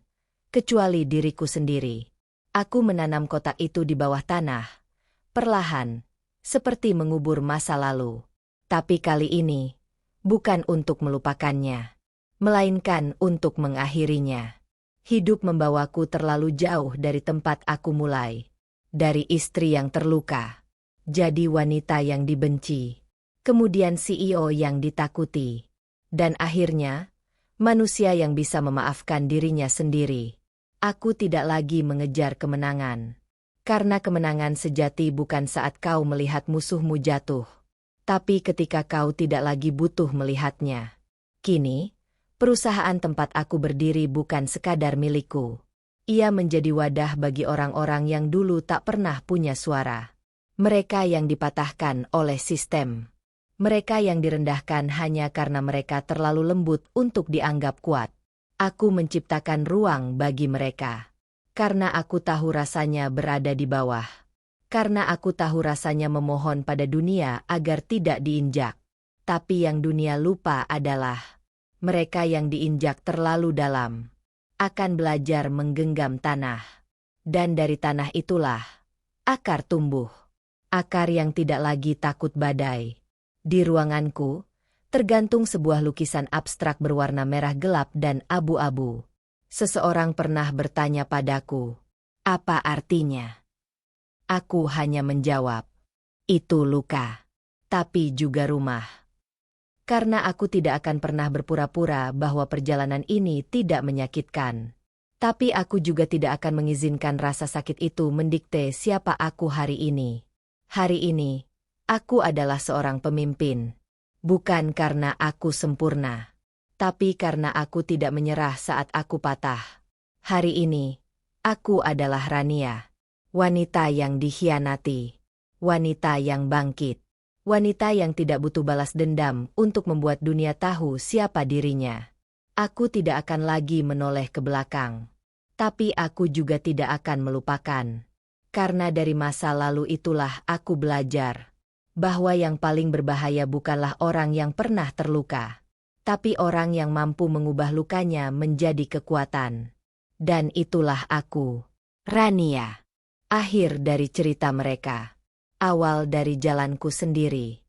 kecuali diriku sendiri. Aku menanam kotak itu di bawah tanah, perlahan, seperti mengubur masa lalu. Tapi kali ini, bukan untuk melupakannya, melainkan untuk mengakhirinya. Hidup membawaku terlalu jauh dari tempat aku mulai. Dari istri yang terluka, jadi wanita yang dibenci, kemudian CEO yang ditakuti, dan akhirnya, manusia yang bisa memaafkan dirinya sendiri. Aku tidak lagi mengejar kemenangan. Karena kemenangan sejati bukan saat kau melihat musuhmu jatuh, tapi ketika kau tidak lagi butuh melihatnya. Kini, perusahaan tempat aku berdiri bukan sekadar milikku. Ia menjadi wadah bagi orang-orang yang dulu tak pernah punya suara. Mereka yang dipatahkan oleh sistem. Mereka yang direndahkan hanya karena mereka terlalu lembut untuk dianggap kuat. Aku menciptakan ruang bagi mereka. Karena aku tahu rasanya berada di bawah. Karena aku tahu rasanya memohon pada dunia agar tidak diinjak. Tapi yang dunia lupa adalah mereka yang diinjak terlalu dalam akan belajar menggenggam tanah. Dan dari tanah itulah akar tumbuh. Akar yang tidak lagi takut badai. Di ruanganku, tergantung sebuah lukisan abstrak berwarna merah gelap dan abu-abu. Seseorang pernah bertanya padaku, apa artinya? Aku hanya menjawab, itu luka, tapi juga rumah. Karena aku tidak akan pernah berpura-pura bahwa perjalanan ini tidak menyakitkan. Tapi aku juga tidak akan mengizinkan rasa sakit itu mendikte siapa aku hari ini. Hari ini, aku adalah seorang pemimpin. Bukan karena aku sempurna, tapi karena aku tidak menyerah saat aku patah. Hari ini, aku adalah Rania. Wanita yang dikhianati. Wanita yang bangkit. Wanita yang tidak butuh balas dendam untuk membuat dunia tahu siapa dirinya. Aku tidak akan lagi menoleh ke belakang. Tapi aku juga tidak akan melupakan. Karena dari masa lalu itulah aku belajar bahwa yang paling berbahaya bukanlah orang yang pernah terluka, tapi orang yang mampu mengubah lukanya menjadi kekuatan. Dan itulah aku, Rania. Akhir dari cerita mereka. Awal dari jalanku sendiri.